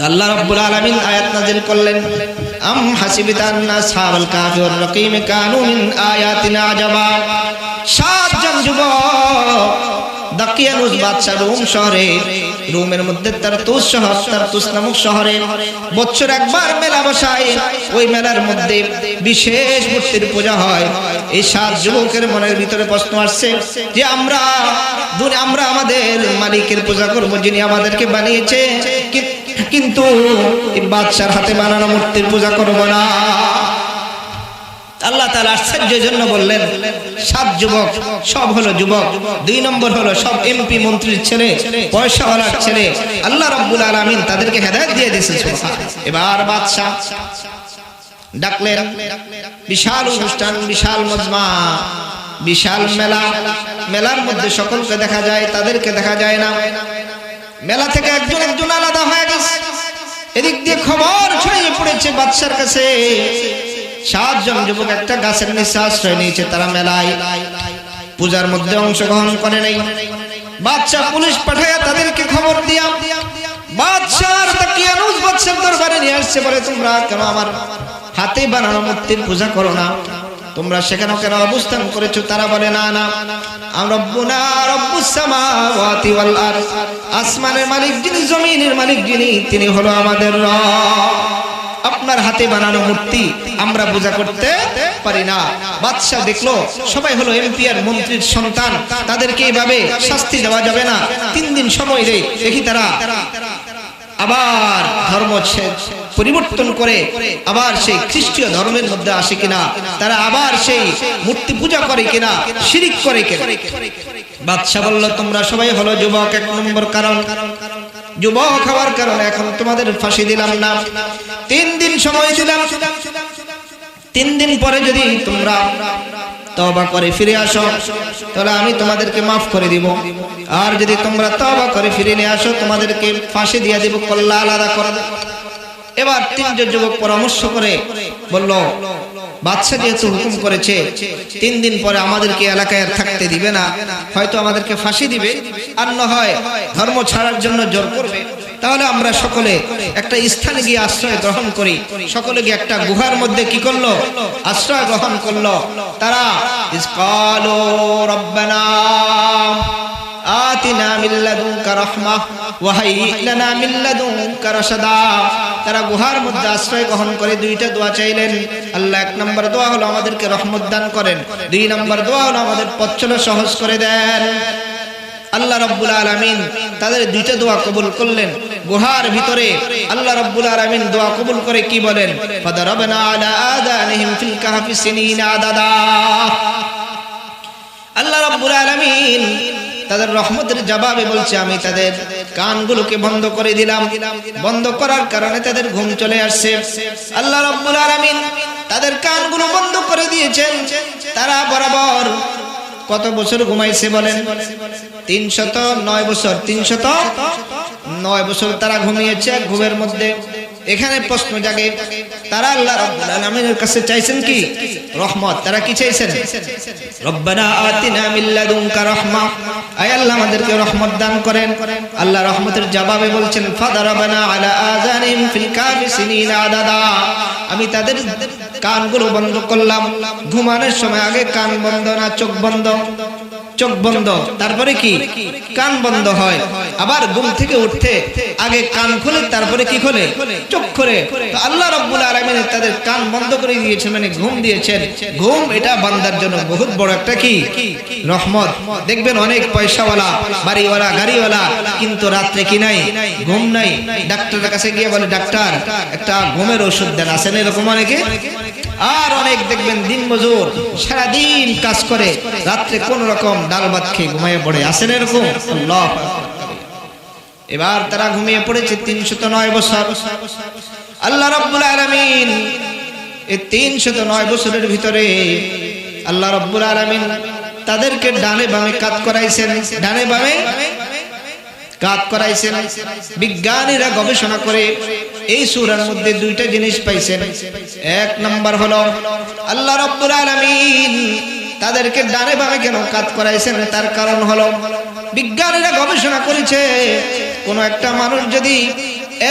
আল্লাহ রাব্বুল আলামিন আয়াত নাযিল করলেন, আম হাসিবিতা আন্না আসহাবাল কাফি ওয়ার রাকিম কানু মিন আয়াতিনা আজাবা। 7 জন যুবক দাকিয়ানুস বাদশা রোম শহরে, রোমের মধ্যে তারতুস শহর, তারতুস নামক শহরে বছর একবার মেলা বসায়। ওই মেলার মধ্যে বিশেষ মূর্তির পূজা হয়। এই 7 যুবকের মনের ভিতরে প্রশ্ন আসছে যে আমরা আমাদের মালিকের পূজা করব, যিনি আমাদেরকে বানিয়েছে, কিন্তু এই বাদশার হাতে বানানো মূর্তির পূজা করব না। আল্লাহ তাআলা আশ্চর্যের জন্য বললেন 7 যুবক সব হলো যুবক। 2 নম্বর হলো সব এমপি মন্ত্রীর ছেলে, পয়সাওয়ালার ছেলে। আল্লাহ রাব্বুল আলামিন তাদেরকে হেদায়েত দিয়ে দিয়েছেন। সুবহানাল্লাহ। এবার বাদশা ডাকলেন, বিশাল অনুষ্ঠান, বিশাল মজমা, বিশাল মেলা। মেলার মধ্যে সকলকে দেখা যায়, তাদেরকে দেখা যায় না। মেলা থেকে একজন একজন আলাদা হয়ে গেছে। এদিক দিয়ে খবর ছড়িয়ে পড়েছে বাদশার কাছে। 7 জন যুবক একটা গাছের নিচে আশ্রয় নিয়েছে, তারা মেলায় পূজার মধ্যে অংশগ্রহণ করে নাই। বাদশা পুলিশ পাঠায় তাদেরকে খবর দিয়া বাদশার দাকিয়ানুস বাদশার দরবারে নিয়ে আসছে। বলে, তোমরা কেন আমার হাতে বানানো মূর্তির পূজা করো না? তোমরা সেখানে কেন অবস্থান করেছো? তারা বলে, না না, রব্বুনা রব্বুস সামাওয়াতি ওয়াল আরদ, আসমানের মালিক যিনি, জমিনের মালিক যিনি, তিনি হলো আমাদের রব। আপনার হাতে বানানো মূর্তি আমরা পূজা করতে পারি না। বাদশা দেখলো সবাই হলো এমপি আর মন্ত্রীর সন্তান, তাদেরকে এইভাবে শাস্তি দেওয়া যাবে না। 3 দিন সময় দেয়, দেখি তারা আবার ধর্ম পরিবর্তন করে আবার সেই খ্রিস্টীয় ধর্মের মধ্যে আসে কিনা, তারা আবার সেই মূর্তি পূজা করে কিনা, শিরিক করে কিনা। বাদশা বলল, তোমরা সবাই হলো যুবক, 1 নম্বর কারণ, যুবক হওয়ার কারণে এখন তোমাদের ফাঁসি দিলাম না। 3 দিন সময় দিলাম। 3 দিন পরে যদি তোমরা তওবা করে ফিরে আসো, তাহলে আমি তোমাদেরকে মাফ করে দিব। আর যদি তোমরা তওবা করে ফিরে নিয়ে আসো, তোমাদেরকে ফাঁসি দিয়ে দিব, কল্লা আলাদা করে দেব। এবার 3 জন যুবক পরামর্শ করে বলল, বাদশা যেহেতু হুকুম করেছে 3 দিন পরে আমাদেরকে এলাকায় থাকতে দিবে না, হয়তো আমাদেরকে ফাঁসি দিবে, আর না হয় ধর্ম ছাড়ার জন্য জোর করবে। তাহলে আমরা সকলে একটা স্থানে গিয়ে আশ্রয় গ্রহণ করি। সকলে গিয়ে একটা গুহার মধ্যে কি করলো? আশ্রয় গ্রহণ করলো। তারা ইসকালু রব্বানা আতিনা মিন লাদুনকা রাহমাহ ওয়া হাইয়্ লানা মিন লাদুনকা রাশাদা। তারা গুহার মধ্যে আশ্রয় গ্রহণ করে 2টা দোয়া চাইলেন। আল্লাহ 1 নম্বর দোয়া হলো আমাদেরকে রহমত দান করেন, 2 নম্বর দোয়া হলো আমাদের পথ চলা সহজ করে দেন। আল্লাহ রাব্বুল আলামিন তাদের 2টা দোয়া কবুল করলেন। গুহার ভিতরে আল্লাহ রাব্বুল আলামিন দোয়া কবুল করে কি বলেন? ফাদারাবনা আলা আযানিহিম ফিল কাহফি সিনিনা আদাদা। আল্লাহ রাব্বুল আলামিন তাদের রহমতের জবাবে বলছে, আমি তাদের কানগুলোকে বন্ধ করে দিলাম। বন্ধ করার কারণে তাদের ঘুম চলে আসছে। আল্লাহ রাব্বুল আলামিন তাদের কানগুলো বন্ধ করে দিয়েছেন। তারা বরাবর কত বছর ঘুমাইছে বলেন? 309 বছর। 309 বছর তারা ঘুমিয়েছে ঘুমের মধ্যে। এখানে প্রশ্ন জাগে, তারা আল্লাহ রাব্বুল আলামিনের কাছে চাইছেন কি? রহমত। তারা কি চাইছেন? রব্বানা আতিনা মিন লাদুনকা রাহমা, আয় আল্লাহ আমাদেরকে রহমত দান করেন। আল্লাহ রহমতের জবাবে বলছেন, ফাদারাবানা আলা আযানিহিম ফিল কাহফি সিনিনা আদাদা। আমি তাদের কানগুলো বন্ধ করলাম। ঘুমানোর সময় আগে কান বন্ধ না চোখ বন্ধ? চোখ বন্ধ, তারপরে কি? কান বন্ধ হয়। আবার ঘুম থেকে উঠতে আগে কান খুলে, তারপরে কি খোলে? চোখ খোলে। তো আল্লাহ রাব্বুল আলামিন তাদের কান বন্ধ করে দিয়েছেন, মানে ঘুম দিয়েছেন। ঘুম এটা বান্দার জন্য বহুত বড় একটা কি? রহমত। দেখবেন অনেক পয়সাওয়ালা, বাড়িওয়ালা, গাড়িওয়ালা, কিন্তু রাত্রে কি নাই? ঘুম নাই। ডাক্তারের কাছে গিয়ে বলে, ডাক্তার একটা ঘুমের ওষুধ দেন, আছেন এরকম অনেকে। আর অনেক দেখবেন দিন মজুর, সারাদিন কাজ করে, রাত্রে কোন রকম ডাল ভাত খেয়ে ঘুমিয়ে পড়ে, আছেন এরকম? আল্লাহ। এবার তারা ঘুমিয়ে পড়েছে 309 বছর। আল্লাহ রাব্বুল আলামিন এই 309 বছরের ভিতরে আল্লাহ রাব্বুল আলামিন তাদেরকে ডানে বামে কাত করাইছেন। ডানে বামে কাত করাইছেন। বিজ্ঞানীরা গবেষণা করে এই সূরার মধ্যে 2টা জিনিস পাইছেন। 1 নম্বর হলো আল্লাহ রাব্বুল আলামিন তাদেরকে ডানে বামে কেন কাত করাইছেন, তার কারণ হলো বিজ্ঞানীরা গবেষণা করেছে, কোন একটা মানুষ যদি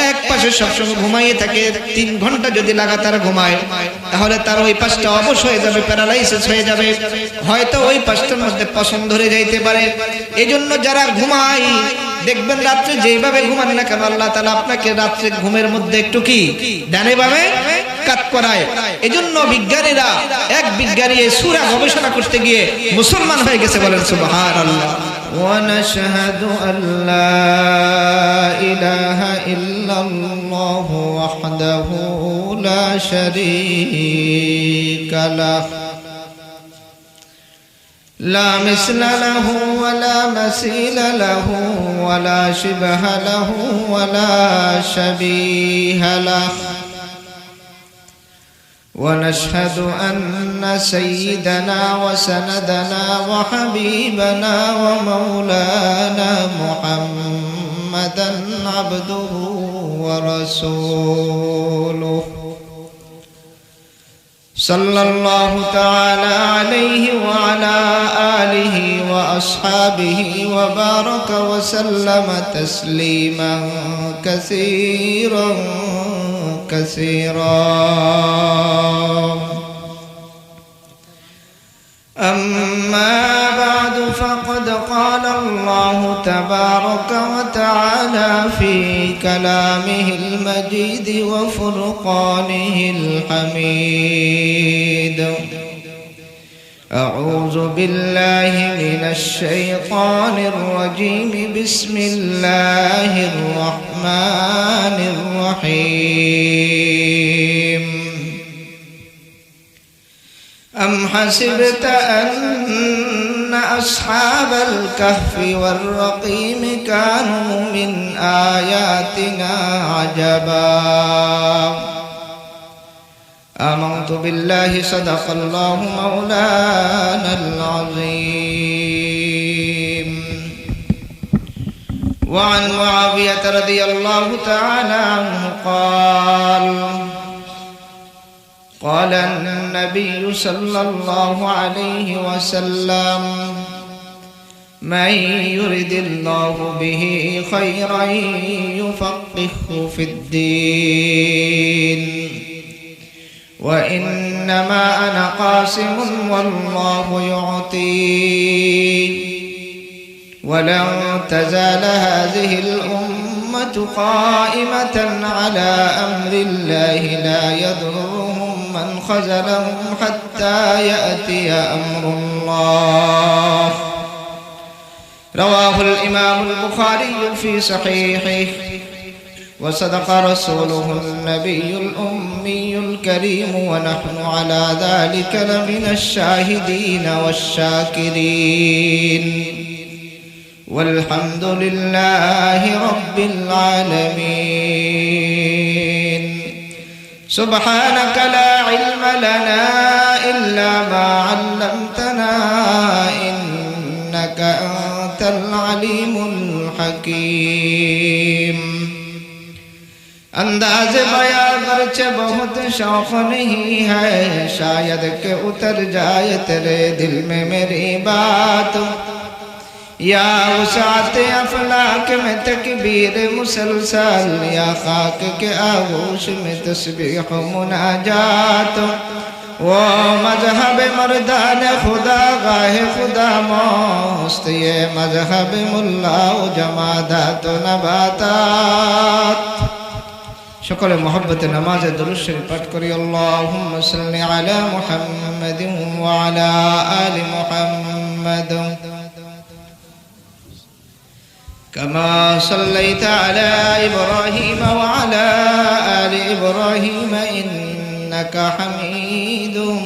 এক পাশে সবসময় ঘুমাইয়ে থাকে, 3 ঘন্টা যদি লাগাতার ঘুমায় তাহলে তার ওই পাশটা অবশ হয়ে যাবে, প্যারালাইসিস হয়ে যাবে, হয়তো ওই পাশটার মধ্যে পছন্দ ধরে যাইতে পারে। এজন্য যারা ঘুমায় দেখবেন রাত্রে যেইভাবে ঘুমান না কেন আল্লাহ তাআলা আপনাকে রাত্রে ঘুমের মধ্যে একটু কি ডানে বামে কাত করায়। এজন্য বিজ্ঞানীরা, এক বিজ্ঞানী এই সূরা গবেষণা করতে গিয়ে মুসলমান হয়ে গেছে, বলেন সুবহানাল্লাহ। ونشهد أن لا إله إلا الله وحده لا شريك له لا مثل له ولا مثيل له ولا شبه له ولا شبيه له ونشهد أن سيدنا وسندنا وحبيبنا ومولانا محمدا عبده ورسوله صلى الله تعالى عليه وعلى آله وأصحابه وبارك وسلم تسليما كثيرا كثيرا. أما بعد فقد قال الله تبارك وتعالى في كلامه المجيد وفرقانه الحميد: أعوذ بالله من الشيطان الرجيم. بسم الله الرحمن الرحيم. أم حسبت أن أصحاب الكهف والرقيم كانوا من آياتنا عجبا. آمنت بالله صدق الله مولانا العظيم. وعن معاوية رضي الله تعالى عنه قال: قال النبي صلى الله عليه وسلم: من يرد الله به خيرا يفقهه في الدين. وإنما أنا قاسم والله يعطي. ولن تزال هذه الأمة قائمة على أمر الله لا يضرهم من خذلهم حتى يأتي أمر الله. رواه الإمام البخاري في صحيحه. وصدق رسوله النبي الأمي الكريم ونحن على ذلك لمن الشاهدين والشاكرين. والحمد لله رب العالمين. سبحانك لا علم لنا إلا ما علمتنا إنك أنت العليم الحكيم. अंदाज बयां गर्च बहुत शौक नहीं है, शायद के उतर जाए तेरे दिल में मेरी बात. या उसात अफलाक में तकबीर मुसलसल, या खाक के आगोश में तस्बीह मुनाजात. वो मजहब मर्दान खुदा गाहे खुदा मस्त, ये मजहब मुल्ला जमादात नबातात. সকলে মহব্বতে নামাজে দুরূদ শরীফ পাঠ করি। আল্লাহুম্মা সাল্লি আলা মুহাম্মাদিন ওয়া আলা আলি মুহাম্মাদ কামা সাল্লাইতা আলা ইব্রাহিম ওয়া আলা আলি ইব্রাহিম ইন্নাকা হামিদুম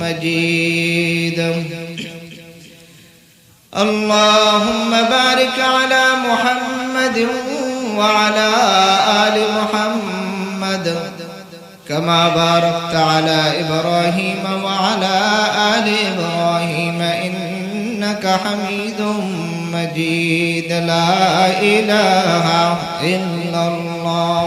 মাজিদ। আল্লাহুম্মা বারিক আলা মুহাম্মাদিন ওয়া আলা আলি মুহাম্মাদ كما باركت على إبراهيم وعلى آل إبراهيم إنك حميد مجيد. لا إله إلا الله.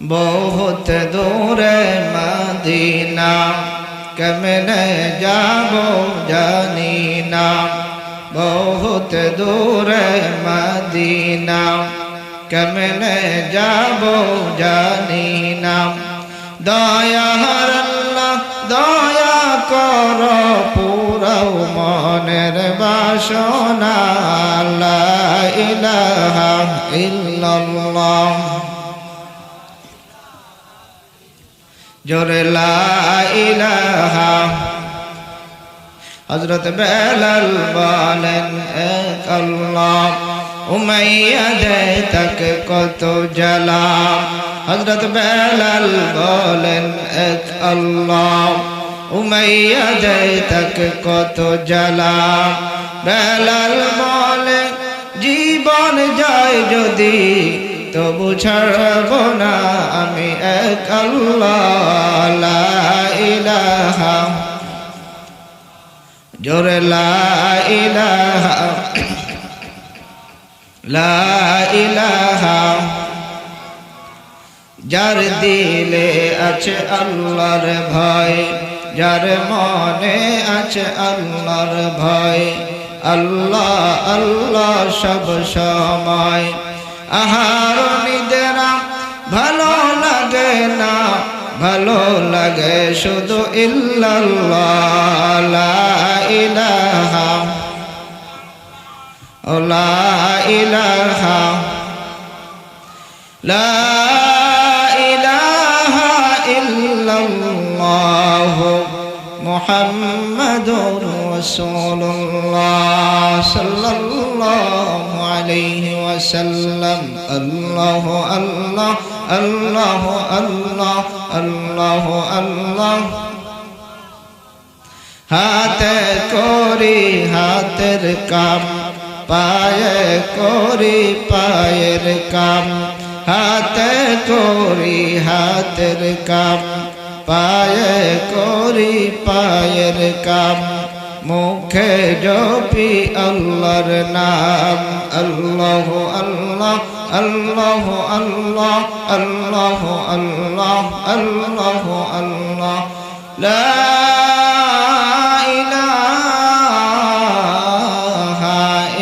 बहुत दूर मदीना কেমনে যাব জানি না, বহুত দূরে মদিনা, কেমনে যাব জানি না। দয়ার আল্লাহ দয়া কর, পুরাও মনের বাসনা, লা ইলাহা ইল্লাল্লাহ, জোরে লা ইলাহা। হযরত বেলাল বলেন এক আল্লাহ, উমাইয়া দেয় তাকে কত জ্বালা। হযরত বেলাল বলেন এক আল্লাহ, উমাইয়া দেয় তাকে কত জ্বালা। বেলাল বলে জীবন যায় যদি তবু ছাড়ব না আমি এক আল্লাহ, লা ইলাহা, জোরে লা ইলাহা, লা ইলাহা। যার দিলে আছে আল্লাহর ভয়, যার মনে আছে আল্লাহর ভয়, আল্লাহ আল্লাহ সব সময়। আহার নিদেরা ভালো লাগে না, ভালো লাগে শুধু ইল্লাল্লাহ, লা ইলাহা, লা ইলাহা, লা ইলাহা ইল্লাল্লাহ, মুহাম্মাদুর রাসূলুল্লাহ সাল্লাল্লাহু আলাইহি ওয়াসাল্লাম। আল্লাহু আল্লাহ, আল্লাহু আল্লাহ, আল্লাহু আল্লাহ। হাতে করি হাতের কাম, পায়ে করি পায়ের কাম, হাতে করি হাতের কাম, পায়ে করি পায়ের কাম। মুখে জপি আল্লাহর নাম, আল্লাহু আল্লাহ, আল্লাহু আল্লাহ, আল্লাহু আল্লাহ, আল্লাহু আল্লাহ, লা ইলাহা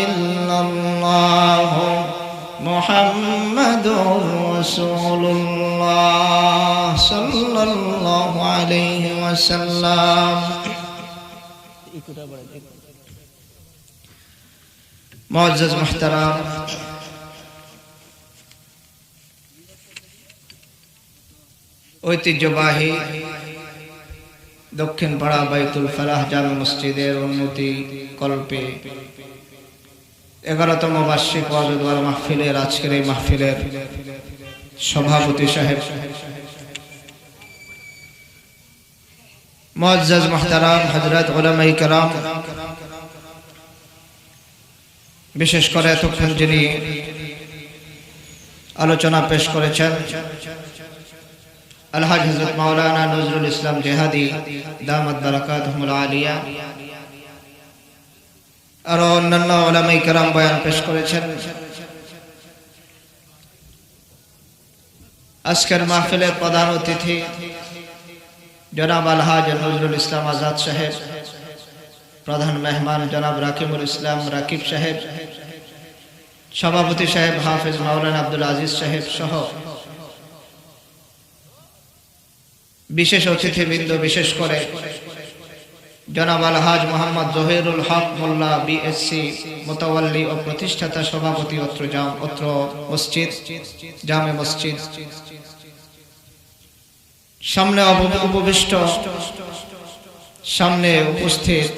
ইল্লাল্লাহ, মুহাম্মাদুর রাসূলুল্লাহ সাল্লাল্লাহু আলাইহি ওয়াসাল্লাম। মুআজ্জাজ মুহতারাম, ঐতিহ্যবাহী দক্ষিণ পাড়া বাইতুল ফালাহ জামে মসজিদের উন্নতি কল্পে 11তম বার্ষিক ওয়াজ ও দোয়া মাহফিলের আজকের এই মাহফিলের সভাপতি সাহেব মুআজ্জাজ মুহতারাম হযরত উলামায়ে কেরাম, বিশেষ করে এতক্ষণ যিনি আলোচনা পেশ করেছেন আলহাজ হযরত মাওলানা নজরুল ইসলাম জিহাদি দামাত বারাকাতুহুল আলিয়া, আর অন্যান্য উলামায়ে কেরাম বয়ান পেশ করেছেন। আজকের মাহফিলের প্রধান অতিথি জনাব আলহাজ নজরুল ইসলাম আজাদ সাহেব, প্রধান মেহমান জনাব রাকিবুল ইসলাম রাকিব সাহেব, সভাপতি সাহেব হাফেজ মাওলানা আব্দুল আজিজ সাহেব সহ বিশেষ অতিথিবৃন্দ, বিশেষ করে জনাব আলহাজ মোহাম্মদ জহিরুল হক মোল্লা বিএসসি মোতাওয়াল্লি ও প্রতিষ্ঠাতা সভাপতি অত্র মসজিদ জামে মসজিদ, সামনে উপবিষ্ট সামনে উপস্থিত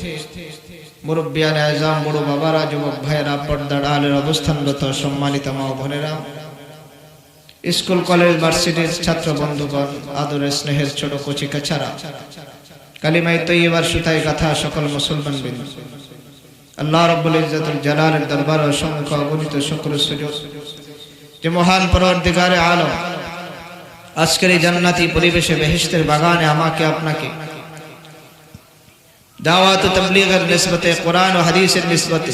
মুরব্বিয়ানে আযম, বড় বাবারা, যুবক ভাইয়েরা, পর্দার আড়ালের অবস্থানরত সম্মানিত মা ও বোনেরা, স্কুল কলেজ ভার্সিটির ছাত্র বন্ধুগণ, আদরের স্নেহের ছোট কচি কাছারা, কালিমায়ে তৈয়্যিবার সুতায় গাথা সকল মুসলমান বৃন্দ, আল্লাহ রাব্বুল ইজ্জতুল জালালের দরবারে অসংখ্য অগণিত শুকর সুজুদ যে মহান পরওয়ারদিগারে আলম আজকের এই জান্নাতি পরিবেশে বেহেশতের বাগানে আমাকে আপনাকে দাওয়াত ও তাবলীগের নিসবতে, কোরআন ও হাদিসের নিসবতে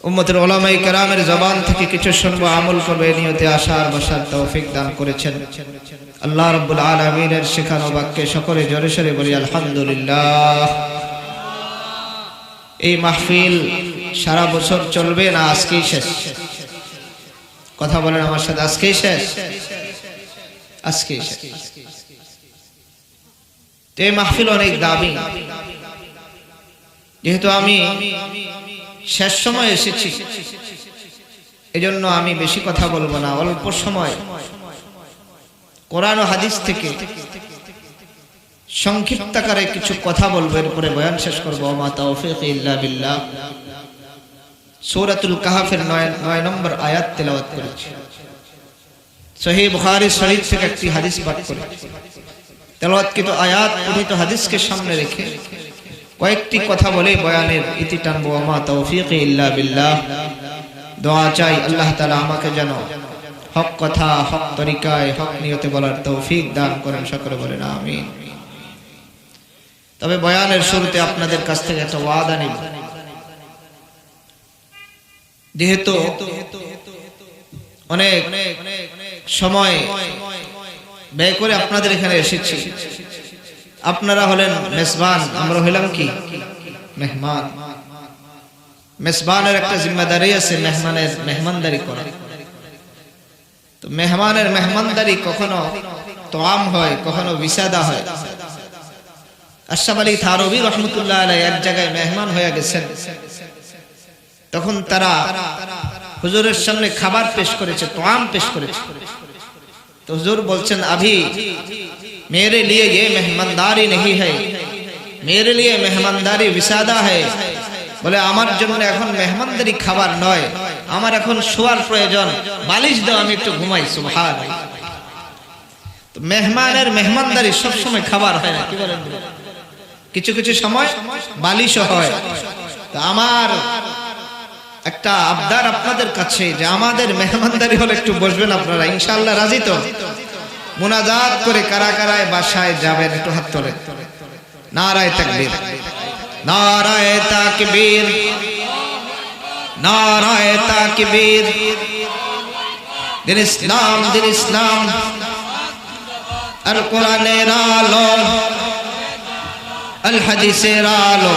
উম্মতের উলামায়ে কেরামের জবান থেকে কিছু শুনবো, আমল করবে নিয়তে আশার বসার তৌফিক দান করেছেন আল্লাহ রাব্বুল আলামিনের শেখানো বাক্যে সকলে জোরে সোরে বলি আলহামদুলিল্লাহ। এই মাহফিল সারা বছর চলবে না আজকেই শেষ? কথা বলেন আমার সাথে, আজকেই শেষ? আজকেই শেষ। এই মাহফিল অনেক দামি, যেহেতু আমি শেষ সময় এসেছি এজন্য আমি বেশি কথা বলবো না, অল্প সময় কোরআন ও হাদিস থেকে সংক্ষিপ্ত আকারে কিছু কথা বলবো, এরপরে বয়ান শেষ করবো। মা তাওফীক ইল্লা বিল্লাহ। সূরাতুল কাহফের 9 নম্বর আয়াত তেলাওয়াত করেছি। সহিহ বুখারী শরীফ থেকে একটি হাদিস পাঠ করেছি। তেলাওয়াতকৃত আয়াত পঠিত হাদিসকে সামনে রেখে কয়েকটি কথা বলে বয়ানের ইতি টানবো। মা তাওফীক ইল্লা বিল্লাহ। দোয়া চাই আল্লাহ তাআলা আমাকে যেন হক কথা, হক তরিকায়, হক নিয়তে বলার তৌফিক দান করেন, সকলে বলেন আমিন। তবে বয়ানের শুরুতে আপনাদের কাছ থেকে একটা ওয়াদা নিব। যেহেতু অনেক সময় ব্যয় করে আপনাদের এখানে এসেছি, আপনারা হলেন মেজবান, আমরা হইলাম কি? মেহমান। মেজবানের একটা জিম্মাদারি আছে, মেহমানের মেহমানদারি করা। তো মেহমানের মেহমানদারি কখনো তোয়াম হয়, কখনো বিসাদা হয়। আশরাফ আলী থানভী রাহমাতুল্লাহ আলাইহি এক জায়গায় মেহমান হয়ে গেছেন, তখন তারা হুজুরের সামনে খাবার পেশ করেছে, তোয়াম পেশ করেছে। তো হুজুর বলছেন, अभी मेरे लिए ये मेहमानदारी नहीं है, मेरे लिए मेहमानदारी विसादा है। বলে আমার জন্য এখন মেহমানদারি খাবার নয়, আমার এখন শোয়ার প্রয়োজন, বালিশ দাও, আমি একটু ঘুমাই। সুবহানাল্লাহ। তো মেহমানের মেহমানদারি সব সময় খাবার হয় না, কি বলেন? কিছু কিছু সময় বালিশও হয়। তো আমার একটা আবদার আপনাদের কাছে, যে আমাদের মেহমানদারি হলে একটু বসবেন আপনারা, ইনশাআল্লাহ রাজি তো? মুনাজাত করে কারা কারায় বাসায় যাবেন একটু হাত তোলে। নারায়ে তাকবীর, নারায়ে তাকবীর, নারায়ে তাকবীর। দিন ইসলাম, দিন ইসলাম, আল কোরআনের আলো, আল হাদিসের আলো।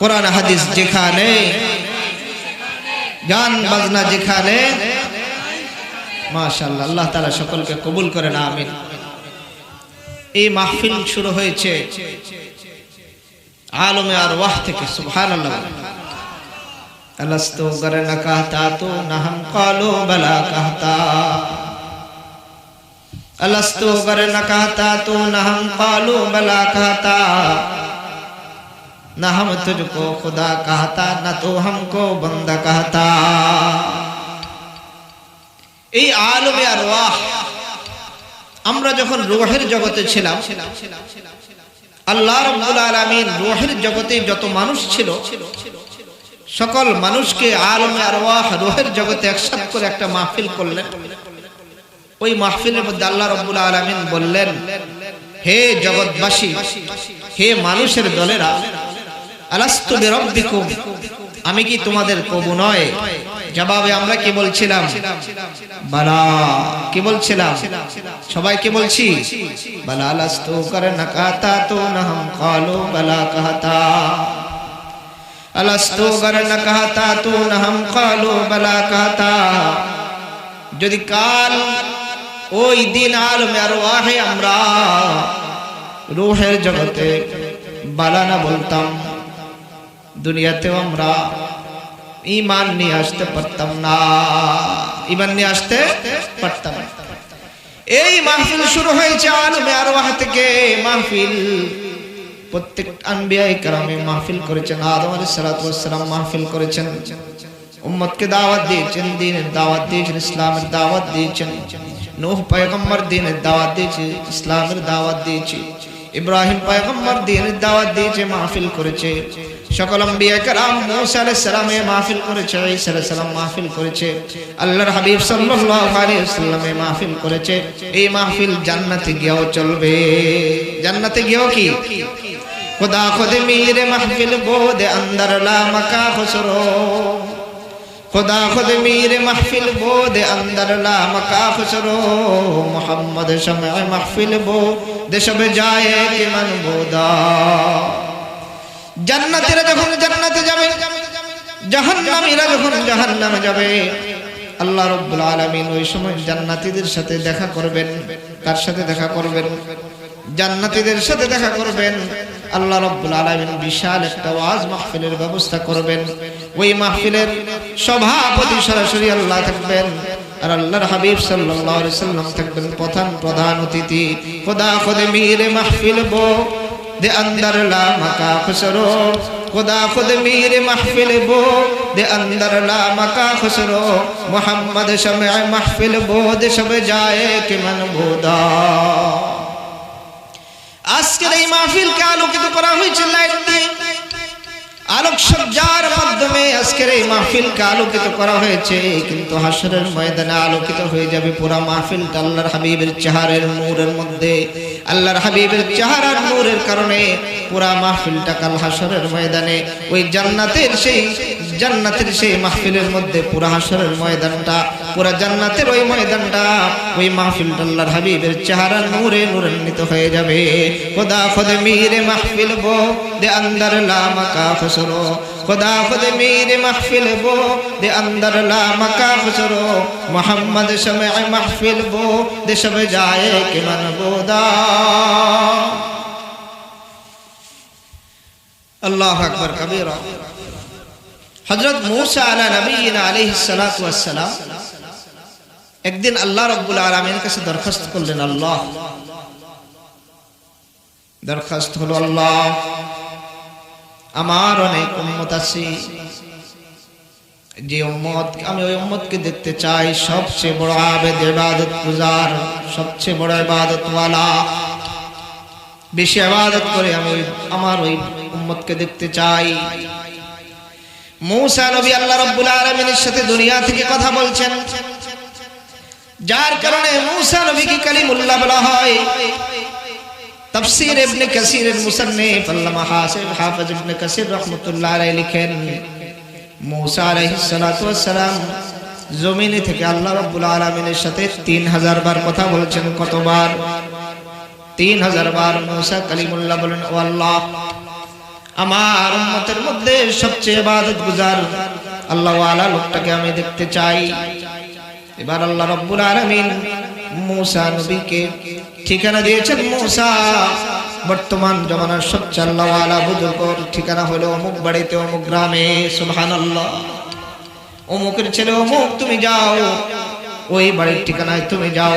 কোরআন হাদিস যেখানে, গান বাজনা যেখানে, মাশাআল্লাহ। আল্লাহ তাআলা সকলকে কবুল করেন, আমিন। এই মাহফিল শুরু হয়েছে আলমে আরওয়াহ থেকে। সুবহানাল্লাহ। আলাস্তু গরনা কাহতা তো না হাম কালো বলা কাহতা, আলাস্তু গরনা কাহতা তো না হাম কালো বলা কাহতা, ना हम तुझको खुदा कहता, ना तो हमको बंदा कहता। এই আলমে আরওয়াহ, আমরা যখন রূহের জগতে ছিলাম, আল্লাহ রাব্বুল আলামিন রূহের জগতে যত মানুষ ছিল সকল মানুষকে আলমে আরওয়াহ রূহের জগতে একসাথে করে একটা মাহফিল করলেন। ওই মাহফিলের মধ্যে আল্লাহ রাব্বুল আলামিন বললেন, হে জগৎবাসী, হে মানুষের দলেরা, আলাস্তু বিরাব্বিকুম, আমি কি তোমাদের প্রভু নয়? জবাবে আমরা কি বলছিলাম? বালা। কি বলছিলাম? সবাই কি বলছি? বালা। আলাস্তু করনা কাতা তো না হাম কালো বালা কাহতা, আলাস্তু করনা কাহতা তো না হাম কালো বালা কাহতা। যদি কাল ওই দিন আলমে আরওয়াহে আমরা রূহের জগতে বালা না বলতাম, দুনিয়াতেও আমরা ঈমান নিয়ে আসতে পারতাম না, ঈমান নিয়ে আসতে পারতাম না। এই মাহফিল শুরু হয়েছে আলমে আরওয়াহ থেকে। মাহফিল প্রত্যেক আম্বিয়ায়ে কেরামে মাহফিল করেছেন, আদম আলাইহিস সালাতু ওয়াস সালাম মাহফিল করেছেন, উম্মতকে দাওয়াত দিয়েছেন, দ্বীনের দাওয়াত দিয়েছেন, ইসলামের দাওয়াত দিয়েছেন। নূহ পয়গম্বর দ্বীনের দাওয়াত দিয়েছে, ইসলামের দাওয়াত দিয়েছে। ইব্রাহিম পয়গম্বর দ্বীনের দাওয়াত দিয়েছে, মাহফিল করেছে। সকল আম্বিয়া কেরাম, মূসা আলাইহিস সালামে মাহফিল করেছে, ঈসা আলাইহিস সালাম মাহফিল করেছে, আল্লাহর হাবিব সাল্লাল্লাহু আলাইহি ওয়াসাল্লামে মাহফিল করেছে। এই মাহফিল জান্নাতে গিয়েও চলবে। জান্নাতে গিয়েও কি? खुदा खुद मीर महफिल बोद अंदर ला मका खुसरो खुदा खुद मीर महफिल बोद अंदर ला मका खुसरो मोहम्मद शमअ महफिल बोद शब जाए कि मन बोदा জান্নাতীরা যখন জান্নাতে যাবে জাহান্নামীরা যখন জাহান্নামে যাবে আল্লাহ রাব্বুল আলামিন ওই সময় জান্নাতীদের সাথে দেখা করবেন কার সাথে দেখা করবেন জান্নাতীদের সাথে দেখা করবেন আল্লাহ রাব্বুল আলামিন বিশাল একটা ওয়াজ মাহফিলের ব্যবস্থা করবেন ওই মাহফিলের সভাপতি সরাসরি আল্লাহ থাকবেন আর আল্লাহর হাবিব সাল্লাল্লাহু আলাইহি সাল্লাম থাকবেন প্রধান অতিথি খোদা খুদ মীর মাহফিল বো दे अंदर ला मका खुसरो खुदा खुद मीर महफिल बो दे अंदर ला मका खुसरो मोहम्मद शमअ महफिल बो दे शब जाए कि मन बोदा আজকের এই মাহফিলকে আলোকিত করা হয়েছে লাইট দিয়ে আলোকসজ্জার মাধ্যমে আজকের এই মাহফিলকে আলোকিত করা হয়েছে কিন্তু হাশরের ময়দানে আলোকিত হয়ে যাবে পুরো মাহফিলটা আল্লাহর হাবিবের চেহারার নূরের মধ্যে আল্লাহর হাবিবের চেহারার নূরের কারণে পুরো মাহফিলটা কাল হাশরের ময়দানে ওই জান্নাতের সেই মাহফিলের মধ্যে পুরো হাশরের ময়দানটা পুরো জান্নাতের ওই ময়দানটা ওই মাহফিলটা আল্লাহর হাবিবের চেহারার নূরে নূরান্বিত হয়ে যাবে খোদা খুদ মীর মাহফিল বো দে अंदर ला मका खुसरो खुदा खुद मीर महफिल बो दे अंदर ला मका खुसरो मोहम्मद शमअ महफिल बो दे शब जाए कि मन बोदा अल्लाह अकबर कबीरा हजरत मूसा अला नबीना अलैहिस सलातु वस्सलाम एक दिन अल्लाह रब्बुल आलमीन के से दरखास्त करलेन अल्लाह दरखास्त हलो अल्लाह আমার অনেক উম্মত আছে যে উম্মত আমি ওই উম্মতকে দেখতে চাই সবচেয়ে বড় আবেদ ইবাদত গুজার সবচেয়ে বড় ইবাদত ওয়ালা বেশি ইবাদত করে আমি আমার ওই উম্মতকে দেখতে চাই मूसा नबी আল্লাহ রাব্বুল আলামিনের সাথে দুনিয়া থেকে কথা বলছেন যার কারণে मूसा নবীকে কালিমুল্লাহ বলা হয় तफसीर इब्न कसीर मुसन्निफ अल्लामा हाफिज इब्न कसीर रहमतुल्लाह अलैहि लिखेन मूसा अलैहिस सलातु वस्सलाम जमीने থেকে আল্লাহ রাব্বুল আলামিনের সাথে 3000 বার কথা বলেছেন কতবার 3000 বার मूसा কালিমুল্লাহ বলেন ও আল্লাহ আমার উম্মতের মধ্যে সবচেয়ে ইবাদতগুজার আল্লাহ ওয়ালা লোকটাকে আমি দেখতে চাই এবার আল্লাহ রাব্বুল আলামিন मूसा নবীকে ঠিকানা দিয়েছেন मूसा বর্তমান জমানার সবচেয়ে আল্লাহ ওয়ালা বুজুর্গর ঠিকানা হলো অমুক বাড়িতে অমুক গ্রামে সুবহানাল্লাহ অমুকের ছেলে অমুক তুমি যাও ওই বাড়ির ঠিকানায় তুমি যাও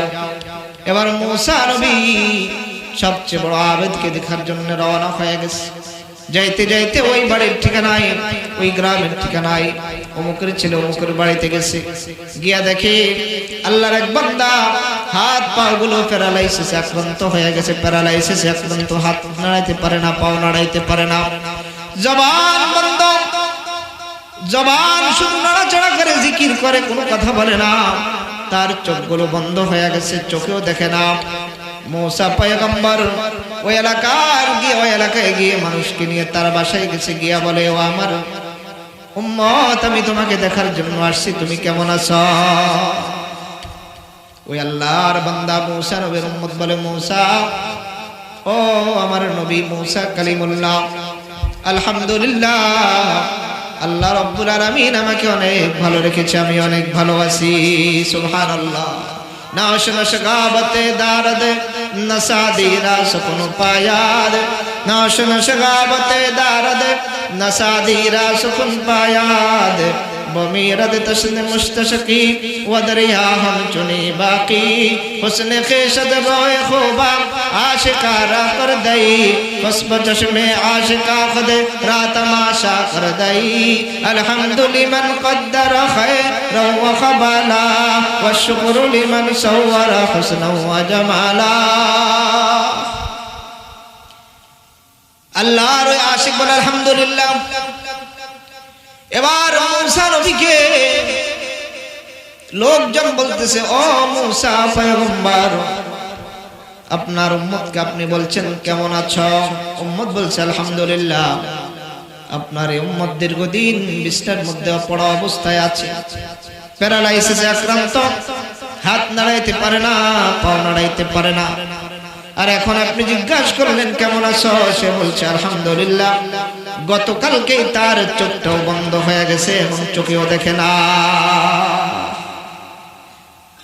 এবার मूसा নবী সবচেয়ে বড় আবেদকে দেখার জন্য রওনা হয়ে গেছে যাইতে যাইতে ওই বাড়ির ঠিকানায় ওই গ্রামের ঠিকানায় অমুকের ছেলে অমুকের বাড়িতে গেছে গিয়া দেখে আল্লাহর এক বান্দা হাত পা গুলো প্যারালাইসিস আক্রান্ত হয়ে গেছে প্যারালাইসিস আক্রান্ত হাত নাড়াইতে পারে না পাও নাড়াইতে পারে না জবান বন্ধ জবান শুধু নাড়াচাড়া করে জিকির করে কোনো কথা বলে না তার চোখগুলো বন্ধ হয়ে গেছে চোখেও দেখে না मूसा পয়গম্বর ওই এলাকায় গিয়ে মানুষকে নিয়ে তার বাসায় গেছে গিয়া বলে ও আমার উম্মত আমি তোমাকে দেখার জন্য আসছি তুমি কেমন আছো ওই আল্লাহর বান্দা मूसा নবীর উম্মত বলে मूसा ও আমার নবী मूसा কালিমুল্লাহ আলহামদুলিল্লাহ আল্লাহ রাব্বুল আলামিন আমাকে অনেক ভালো রেখেছে আমি অনেক ভালো আছি সুবহানাল্লাহ नाश नशगाबते दारद नसादीरा सुकुन पायाद नाश नशगाबते दारद नसादीरा सुकुन पायाद बमीरद तस्न मुस्तशकी वदरिया हम चुनी बाकी हुस्न खेशद रोए खूबा आशिकारा कर दई फस्ब चश्मे आशिका खुद रातमाशा कर दई अल्हम्दुलिमन क़द्दर खैर व ख़बाला व शुक्र लिमन सव्वर हुस्न व जमाला अल्लाहर आशिक बोल अल्हम्दुलिल्लाह এবার मूसा নবীকে লোকজন বলতেছে ও मूसा পয়গম্বর আপনার উম্মতকে আপনি বলছেন কেমন আছো? উম্মত বলছে আলহামদুলিল্লাহ। আপনার এই উম্মত দীর্ঘদিন বিছানার মধ্যে পড়া অবস্থায় আছে, প্যারালাইসিসে আক্রান্ত, হাত নাড়াইতে পারে না, পা নাড়াইতে পারে না। আর এখন আপনি জিজ্ঞাসা করলেন কেমন আছো? সে বলছে আলহামদুলিল্লাহ। গতকালকেই তার চোখটাও বন্ধ হয়ে গেছে এবং চোখেও দেখে না।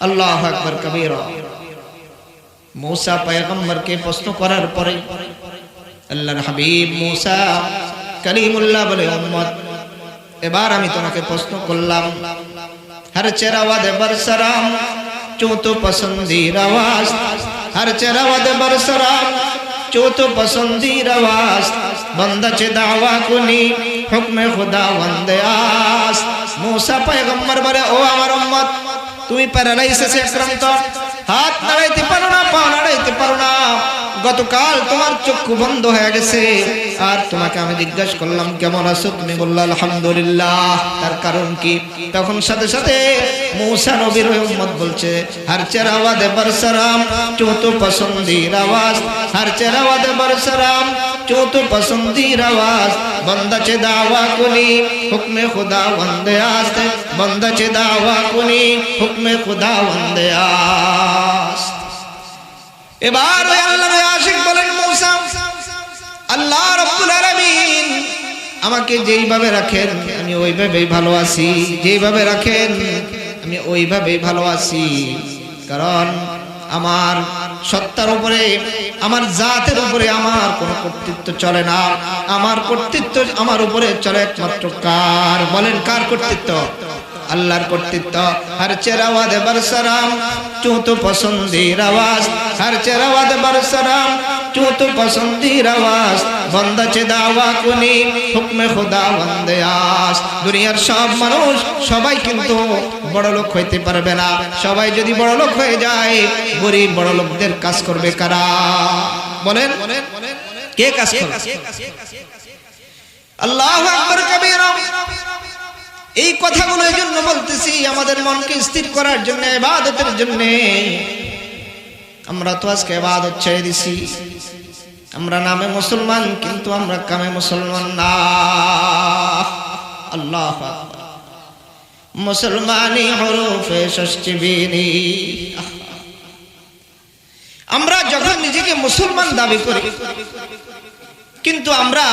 আল্লাহু আকবার কবীরা। मूसा पैगंबर के प्रश्न करार परे अल्लाहर हबीब मूसा कलीमुल्लाह बोले उम्मत एबार आमी तोमाके प्रश्न करलाम हर चेहरावादे बरसराम चौथो पसंदीर आवाज हर चेहरावादे बरसराम चौथो पसंदीर आवाज बंदा चे दावा कुनी हुक्म खुदा वंदे आस। मूसा पैगंबर बोले ओ आमार उम्मत তুমি প্যারালাইসিসে আক্রান্ত, হাত নাড়াইতে পারো না, পা নাড়াইতে পারো না, গতকাল তোমার চক্ষু বন্ধ হয়ে গেছে। আর তোমাকে আমি জিজ্ঞাসা করলাম কেমন আছো, তুমি বললা আলহামদুলিল্লাহ। তার কারণ কি? তখন সাথে সাথে मूसा নবীর উম্মত বলছে হর চেরাওয়াদে বরসরাম চৌথো পসন্দীর আওয়াজ, হর চেরাওয়াদে বরসরাম चौथो पसंदीर आवाज बंदा चे दावा कुनी हुक्मे खुदा वंदे आस्त बंदा चे दावा कुनी हुक्मे खुदा वंदे आस्त। এবার ওই আল্লাহর আশিক বলেন মূসা আল্লাহ রাব্বুল আলামিন আমাকে যেইভাবে রাখেন আমি ওইভাবেই ভালো আছি, যেইভাবে রাখেন আমি ওইভাবেই ভালো আছি। কারণ আমার সত্তার উপরে, আমার জাতের উপরে আমার কোনো কর্তৃত্ব চলে না। আমার কর্তৃত্ব আমার উপরে চলে একমাত্র কার? বলেন কার কর্তৃত্ব? আল্লাহর কর্তৃত্ব। হর চেরাওয়াদে বরসরাম চৌথো পসন্দীর আওয়াজ, হর চেরাওয়াদে বরসরাম চৌথো পসন্দীর আওয়াজ বন্দা চে দাওয়া কুনি হুকমে খুদা বন্দে আস। দুনিয়ার সব মানুষ সবাই কিন্তু বড় লোক হইতে পারবে না। সবাই যদি বড় লোক হয়ে যায়, গরিব বড় লোকদের কাজ করবে কারা? বলেন কে কাজ করবে? আল্লাহু আকবার কবীরা। এই কথাগুলো এই জন্য বলতেছি আমাদের মনকে স্থির করার জন্য, ইবাদতের জন্য। আমরা তো আজকে ইবাদত ছেড়ে দিছি। আমরা নামে মুসলমান কিন্তু আমরা কামে মুসলমান না। আল্লাহু আকবার। মুসলমানি হরফে ষষ্ঠী বিনি। আমরা যখন নিজেকে মুসলমান দাবি করি, কিন্তু আমরা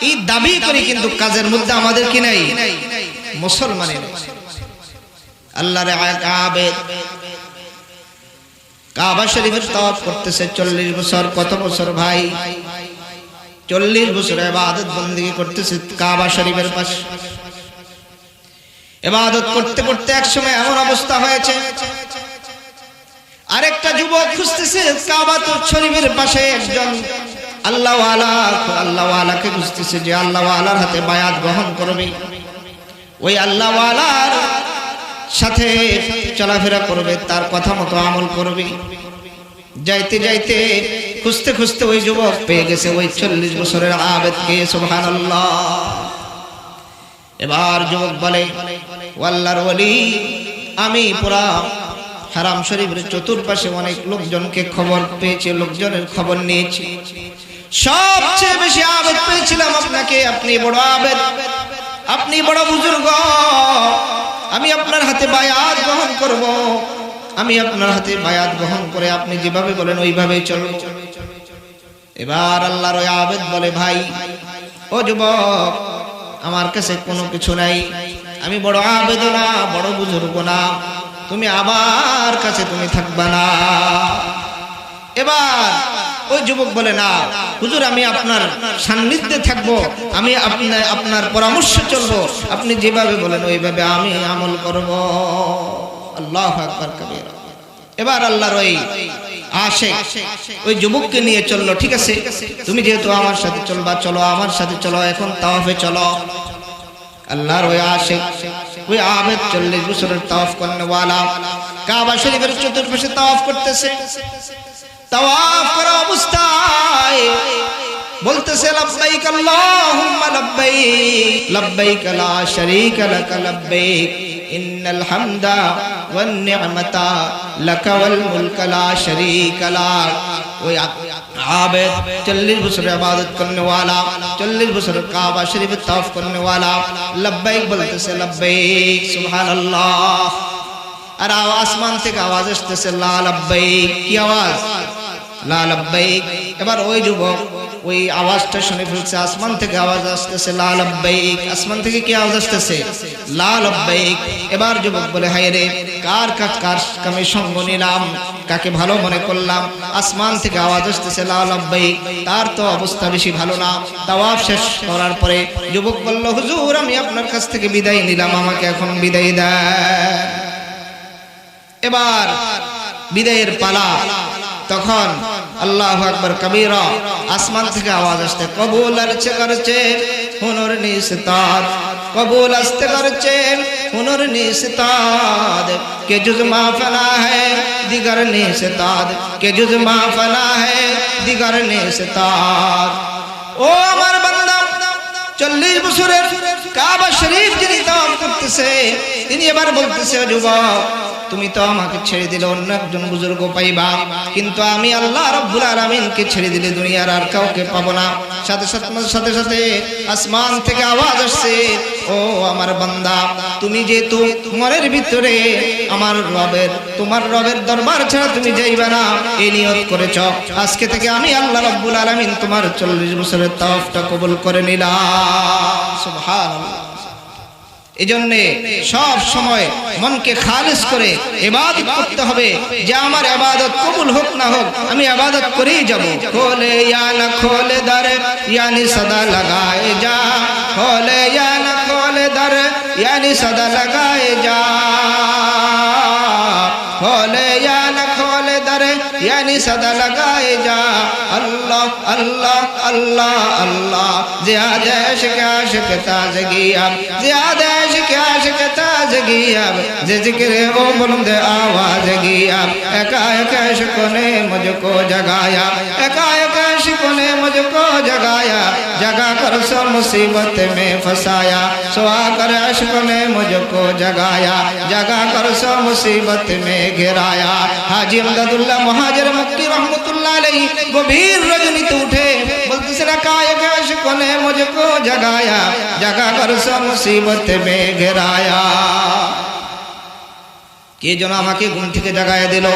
এই দাবি করি কিন্তু কাজের মধ্যে আমাদের কি নাই? মুসলমানি নাই। আল্লাহর আবেদ কাবা শরীফের তাওয়াফ করতেছে 40 বছর। কত বছর ভাই? 40 বছর ইবাদত বندگی করতেছে কাবা শরীফের পাশে। ইবাদত করতে করতে একসময় এমন অবস্থা হয়েছে, আরেকটা যুবক খুঁজতেছে কাবা শরীফের পাশে একজন আল্লাহওয়ালাকে খুঁজতেছে যে আল্লাহওয়ালার হাতে বায়াত গ্রহণ করবে, ওই আল্লাহওয়ালার সাথে চলাফেরা করবে, তার কথা মতো আমল করবে। যাইতে যাইতে খুঁজতে খুঁজতে ওই যুবক পেয়ে গেছে ওই 40 বছরের আবেদকে। সুবহানাল্লাহ। এবার যুবক বলে ও আল্লাহর ওলি, আমি পুরা হারাম শরীফের চতুর্পাশে অনেক লোকজনকে খবর পেয়েছি, লোকজনের খবর নিয়েছি, সবচেয়ে বেশি আবেদ পেয়েছিলাম আপনাকে। আপনি বড় আবেদ, আপনি বড় বুজুর্গ। আমি আপনার হাতে বায়াত গ্রহণ করব, আমি আপনার হাতে বায়াত গ্রহণ করে আপনি যেভাবে বলেন ওইভাবেই চলব। এবার আল্লাহর ওই আবেদ বলে ভাই ও যুবক, আমার কাছে কোনো কিছু নাই, আমি বড় আবেদ না, বড় বুজুর্গ না, তুমি আমার কাছে তুমি থাকবা না। এবার ওই যুবক বলে না হুজুর, আমি আপনার সান্নিধ্যে থাকবো, আমি আপনার পরামর্শে চলবো, আপনি যেভাবে বলেন ওইভাবে আমি আমল করব। আল্লাহু আকবার কবীরা। এবার আল্লাহর ওই আশিক ওই যুবককে নিয়ে চললো। ঠিক আছে, তুমি যেহেতু আমার সাথে চলবা, চলো আমার সাথে চলো, এখন তাওয়াফে চলো। আল্লাহর ওই আশিক ওই আবেদ 40 বছরের তাওয়াফ করনে ওয়ালা কাবা শরীফের চতুর্পাশে তাওয়াফ করতেছে। তাওয়াফ করা অবস্থায় বলতেছে লব্বাইক আল্লাহুম্মা লব্বাইক লব্বাইক লা শারীকা লাক লব্বাইক ইন্নাল হামদা ওয়ান নি'মাতা লাকা ওয়াল মুলকা লা শারীকা লাক। ওই आबिद 40 বছর ইবাদত करने वाला 40 বছর কাবা শরীফ তাওয়াফ करने वाला लब्बैक বলতেছে लब्बैक সুবহানাল্লাহ। আর আসমান থেকে আওয়াজ আসতেছে লা লব্বাইক। কি আওয়াজ? লা লব্বাইক। এবার ওই যুবক ওই আওয়াজটা শুনে ফেলছে, আসমান থেকে আওয়াজ আসতেছে লা লব্বাইক। আসমান থেকে কি আওয়াজ আসতেছে? লা লব্বাইক। এবার যুবক বলে হায় রে, কার কামে সঙ্গ নিলাম, কাকে ভালো মনে করলাম, আসমান থেকে আওয়াজ আসতেছে লা লব্বাইক। তার তো অবস্থা বেশি ভালো না। তাওয়াফ শেষ করার পরে যুবক বলল, হুজুর আমি আপনার কাছ থেকে বিদায় নিলাম, আমাকে এখন বিদায় দেন। এবার বিদায়ের পালা। তখন আল্লাহু আকবার কবীরা, আসমান থেকে আওয়াজ আসতে কবুল আরছে করছে হুনুর নিস্তাদ, কবুল আসতে করছে হুনুর নিস্তাদ, কে জুজ মা ফনা হ্যায় দিগার নিস্তাদ, কে জুজ মা ফনা হ্যায় দিগার নিস্তাদ। ও আমার বান্দা, 40 বছরের কাবা শরীফ যিনি তাওয়াফ করতেছে, তিনি এবার বলতেছে, যুবক তুমি তো আমাকে ছেড়ে দিলে অন্য একজন বুজুর্গ পাইবা, কিন্তু আমি আল্লাহ রাব্বুল আলামিনকে ছেড়ে দিলে দুনিয়ার আর কাউকে পাবো না। সাথে সাথে আসমান থেকে আওয়াজ আসছে, ও আমার বান্দা, তুমি যেহেতু মনের ভিতরে আমার রবের, তোমার রবের দরবার ছাড়া তুমি যাইবা না এই নিয়ত করেছ, আজকে থেকে আমি আল্লাহ রাব্বুল আলামিন তোমার 40 বছরের তাওয়াফটা কবুল করে নিলাম। সুবহানাল্লাহ। এজন্য সব সময় মনকে খালিস করে ইবাদত করতে হবে, যে আমার ইবাদত কবুল হোক না হোক আমি ইবাদত করেই যাব। খোলে ইয়া না খোলে দর ইয়ানি সদা লাগায়ে যা, খোলে ইয়া না খোলে দর ইয়ানি সদা লাগায়ে যা, খোলে ইয়া না খোলে দর ইয়ানি সদা লাগায়ে যা। अल्लाह अल्लाह अल्लाह अल्लाह ज़ियादा इश्क़ आशिक़ ताज़गी अब, ज़ियादा इश्क़ आशिक़ ताज़गी अब, ज़िक्र ओ बुलंद आवाज़गी अब। एकाएक इश्क़ ने मुझको जगाया, एकाएक इश्क़ ने मुझको जगाया, जगा कर सो मुसीबत में फंसाया, सुआ कर इश्क़ ने मुझको जगाया, जगा कर सो मुसीबत में गिराया। हाजी अमददुल्लाह मुहाजिर मक्की रहमतुल्लाह अलैहि गभीर रजनीते उठे बोलते ना, कायक इश्क़ ने मुझको जगाया, जगा कर सो मुसीबत में गिराया। কে যেন আমাকে ঘুম থেকে জাগায়া দিল।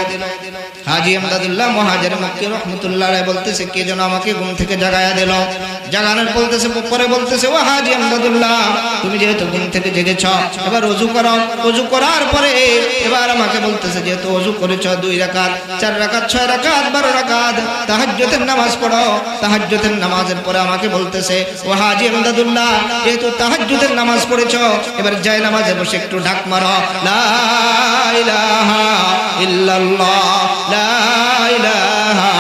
হাজী আমদাদুল্লাহ মুহাজির মক্কি রাহমাতুল্লাহ আলাইহি বলতেছে, কে যেন আমাকে ঘুম থেকে জাগায়া দিল। জাগানোর বলতেছে, পরে বলতেছে, ও হাজী আমদাদুল্লাহ তুমি যেহেতু ঘুম থেকে জেগেছ, এবার ওযু করো। ওযু করার পরে এবার আমাকে বলতেছে, যেহেতু ওযু করেছ 2 রাকাত 4 রাকাত 6 রাকাত 12 রাকাত তাহাজ্জুদের নামাজ পড়ো। তাহাজ্জুদের নামাজের পরে আমাকে বলতেছে, ও হাজী আমদাদুল্লাহ যেহেতু তাহাজ্জুদের নামাজ পড়েছ, এবার যায় নামাজে বসে একটু ডাক মারো, লা ইলাহা ইল্লাল্লাহ, লা ইলাহা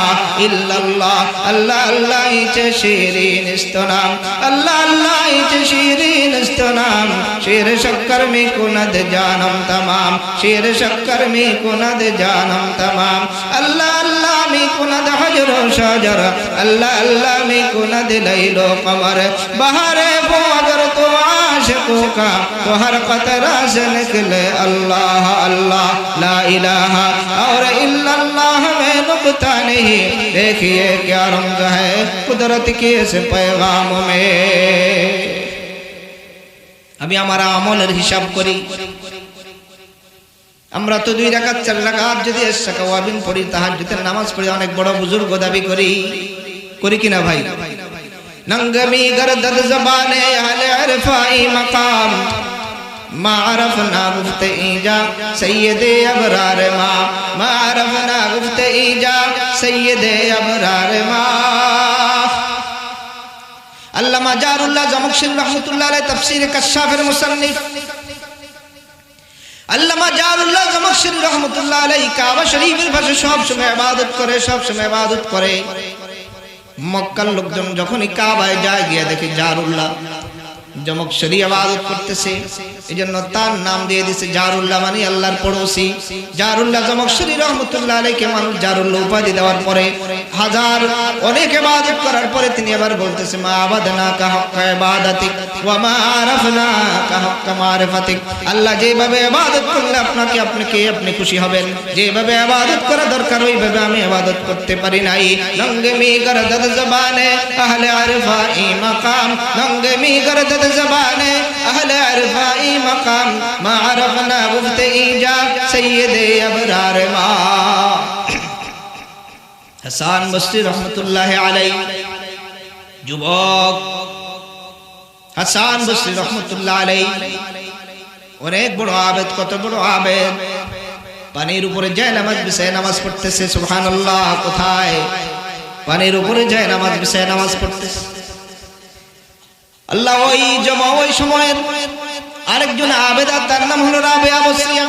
ইল্লাল্লাহ, আল্লাহ আল্লাহ ইচ্ছে শিরিন ইস্তনাম, আল্লাহ আল্লাহ ইচ্ছে শিরিন ইস্তনাম, শের শক্কর মে কুনদ জানম तमाम, শের শক্কর মে কুনদ জানম तमाम, আল্লাহ আল্লাহ মে কুনদ হজর শাজর, আল্লাহ আল্লাহ মে কুনদ লাইলো কমর, বহারে वो अगर तो आशिकों का तो हर कतरा से निकले अल्लाह अल्लाह, ला इलाहा और इल्लल्लाह में नुक्ता नहीं। देखिए क्या रंग है कुदरत के इस पैगाम में। अभी हमारा আমলের হিসাব করি, আমরা তো 2 রাকাত 4 রাকাত যদি ইশকাওয়াবিন পড়ি, তাহাজ্জুদের নামাজ পড়ি, অনেক বড় বুজুর্গ দাবি করি, করি কিনা ভাই? नंगमी गर्दद ज़बाने अहले इरफ़ाई मकाम, मारफ़ना गुफ्ते ईजा सैयदे अबरार मा, मारफ़ना गुफ्ते ईजा सैयदे अबरार मा। अल्लामा जारुल्लाह ज़मख़शरी रहमतुल्लाह अलैहि तफसीर कश्शाफ़ेर मुसन्निफ, अल्लामा जारुल्लाह ज़मख़शरी रहमतुल्लाह अलैहि काबा शरीफের পাশে সব সময় ইবাদত করে, সব সময় ইবাদত করে। মক্কার লোকজন যখনই কাবায় যায় গিয়ে দেখে জারুল্লাহ যমক শরী ইবাদত করতেছে, এজন্য তার নাম দিয়ে দিয়েছে জারুল্লাহ, মানে আল্লাহর পড়োশী। জারুল্লাহ যমক শরী রহমাতুল্লাহ আলাইহি মানুষ জারুল্লাহ উপাধি দেওয়ার পরে হাজার অনেক ইবাদত করার পরে তিনি আবার বলতেছে মা আবাদনাকা হাক্কা ইবাদাতিক ওয়া মা আরাফনাকা হাক্কা মারিফাতিক। আল্লাহ যেভাবে ইবাদত করলে আপনি খুশি হবেন, যেভাবে ইবাদত করা দরকার ওইভাবে আমি ইবাদত করতে পারি নাই। নঙ্গমি গরদত জবানে আহলে আরফাই মাকাম, নঙ্গমি গরদত জবানে আহলে আরফাই মাকাম, মা আরাফনা গুফতে ইজা সাইয়্যিদে আবরার মা। হাসান বসরি রহমাতুল্লাহ আলাইহি, যুবক হাসান বসরি রহমাতুল্লাহ আলাইহি অনেক বড় আবেদ, কত বড় আবেদ। পানির উপরে যায় নামাজ বিছায় নামাজ পড়তেছে, সুবহানাল্লাহ। কোথায়? পানির উপরে যায় নামাজ বিছায় নামাজ পড়তেছে। আল্লাহ ওই সময়ের আরেকজন আবেদা, তার নাম হলো রাবেয়া বসরিয়া।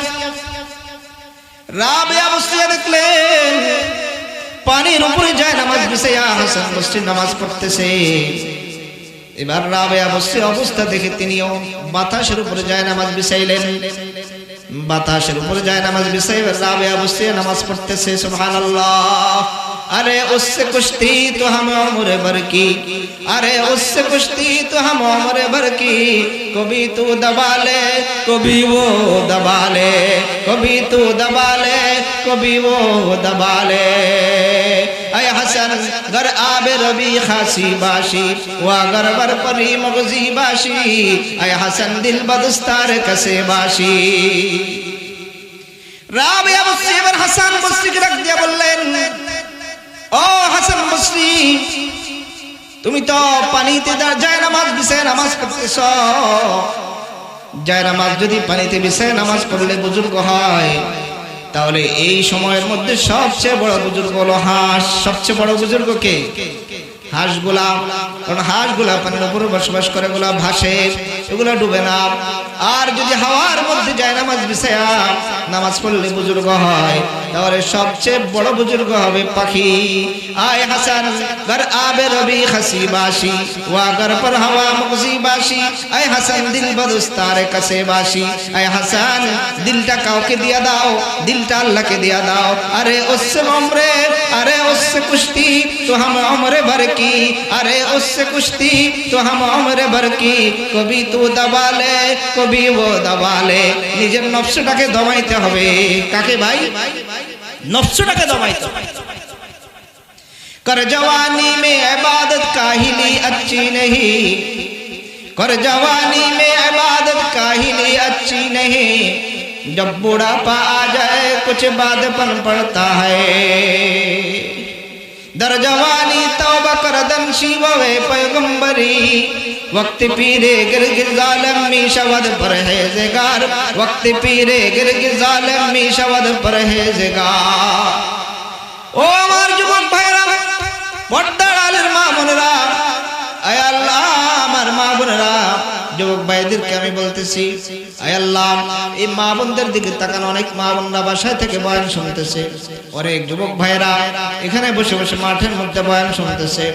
রাবেয়া বসরিয়া দেখলেন পানির উপরে যায় নামাজ বিছায়া হাসান বসরি নামাজ পড়তেছে। এবার রাবেয়া বসরি অবস্থা দেখে তিনিও বাতাসের উপরে যায় নামাজ বিছাইলেন। বাতাসের উপরে যায় নামাজ বিছাই রাবেয়া বসরি নামাজ পড়তেছে, সুবহানাল্লাহ। अरे उससे कुश्ती तो हम उम्र भर की, अरे उससे कुश्ती तो हम उम्र भर की, कभी तू दबा ले कभी वो दबा ले, कभी तू दबा ले कभी वो दबा ले। अय हसन गर आबे रबी खासी बाशी व गर बर परी मगजी बाशी, अय हसन दिल बदस्तार कसे बाशी। राबिया बसरी बर हसन बसरी के रख दिया, बोलें ও হাসান বসরি, তুমি তো পানিতে যায় নামাজ বিছায় নামাজ পড়তেছ। যায় নামাজ যদি পানিতে বিছায় নামাজ পড়লে বুজুর্গ হয়, তাহলে এই সময়ের মধ্যে সবচেয়ে বড় বুজুর্গ হলো হাঁস। সবচেয়ে বড় বুজুর্গ কে? হাঁসগুলা। কারণ হাঁসগুলা পানির উপরে বসবাস করে, এগুলা ভাসে, এগুলা ডুবে না। আর যদি হাওয়ার মধ্যে যায় নামাজ বিছায়া নামাজ পড়লে বুজুর্গ হয়, তাহলে সবচেয়ে বড় বুজুর্গ হবে পাখি। আয় হাসান গর আবে রবি খাসি বাসি ওয়া গর পর হাওয়া মগজি বাসি, আয় হাসান দিল বদস্তার কাছে বাসি। আয় হাসান দিলটা কাউকে দিয়া দাও, দিলটা আল্লাহকে দিয়া দাও। আরে উসসে উমরে, আরে উসসে কুश्ती তো हम उम्र भर की, अरे उससे कुश्ती तो हम उम्र भर की, कभी तू दबा ले कभी वो दबा ले। নিজের নফসটাকে দমাইতে হবে। কাকে ভাই? নফসটাকে দমাইতে হবে। कर जवानी में इबादत काहिली अच्छी नहीं, कर जवानी में इबादत काहिली अच्छी नहीं, जब बुढ़ापा आ जाए कुछ बादपन पड़ता है। दर जवानी तौबा कर दमशी वे पैगंबरी, वक्त पीरे गिरगिर जालिम मी शवद परहेज़गार, वक्त पीरे गिरगिर जालिम मी शवद परहेज़गार। ओ আমার যুবক ভাইরা, পর্দার আলের মা বোনেরা, আয় আল্লাহ আমার মা বোনেরা, যুবক ভাইদেরকে আমি বলতেছি, আয় আল্লাহ এই মা বোনদের দিকে তাকান। অনেক মা বোনরা বাসায় থেকে বয়ান শুনতেছে, অনেক যুবক ভাইরা এখানে বসে বসে মাঠের মধ্যে বয়ান শুনতেছে।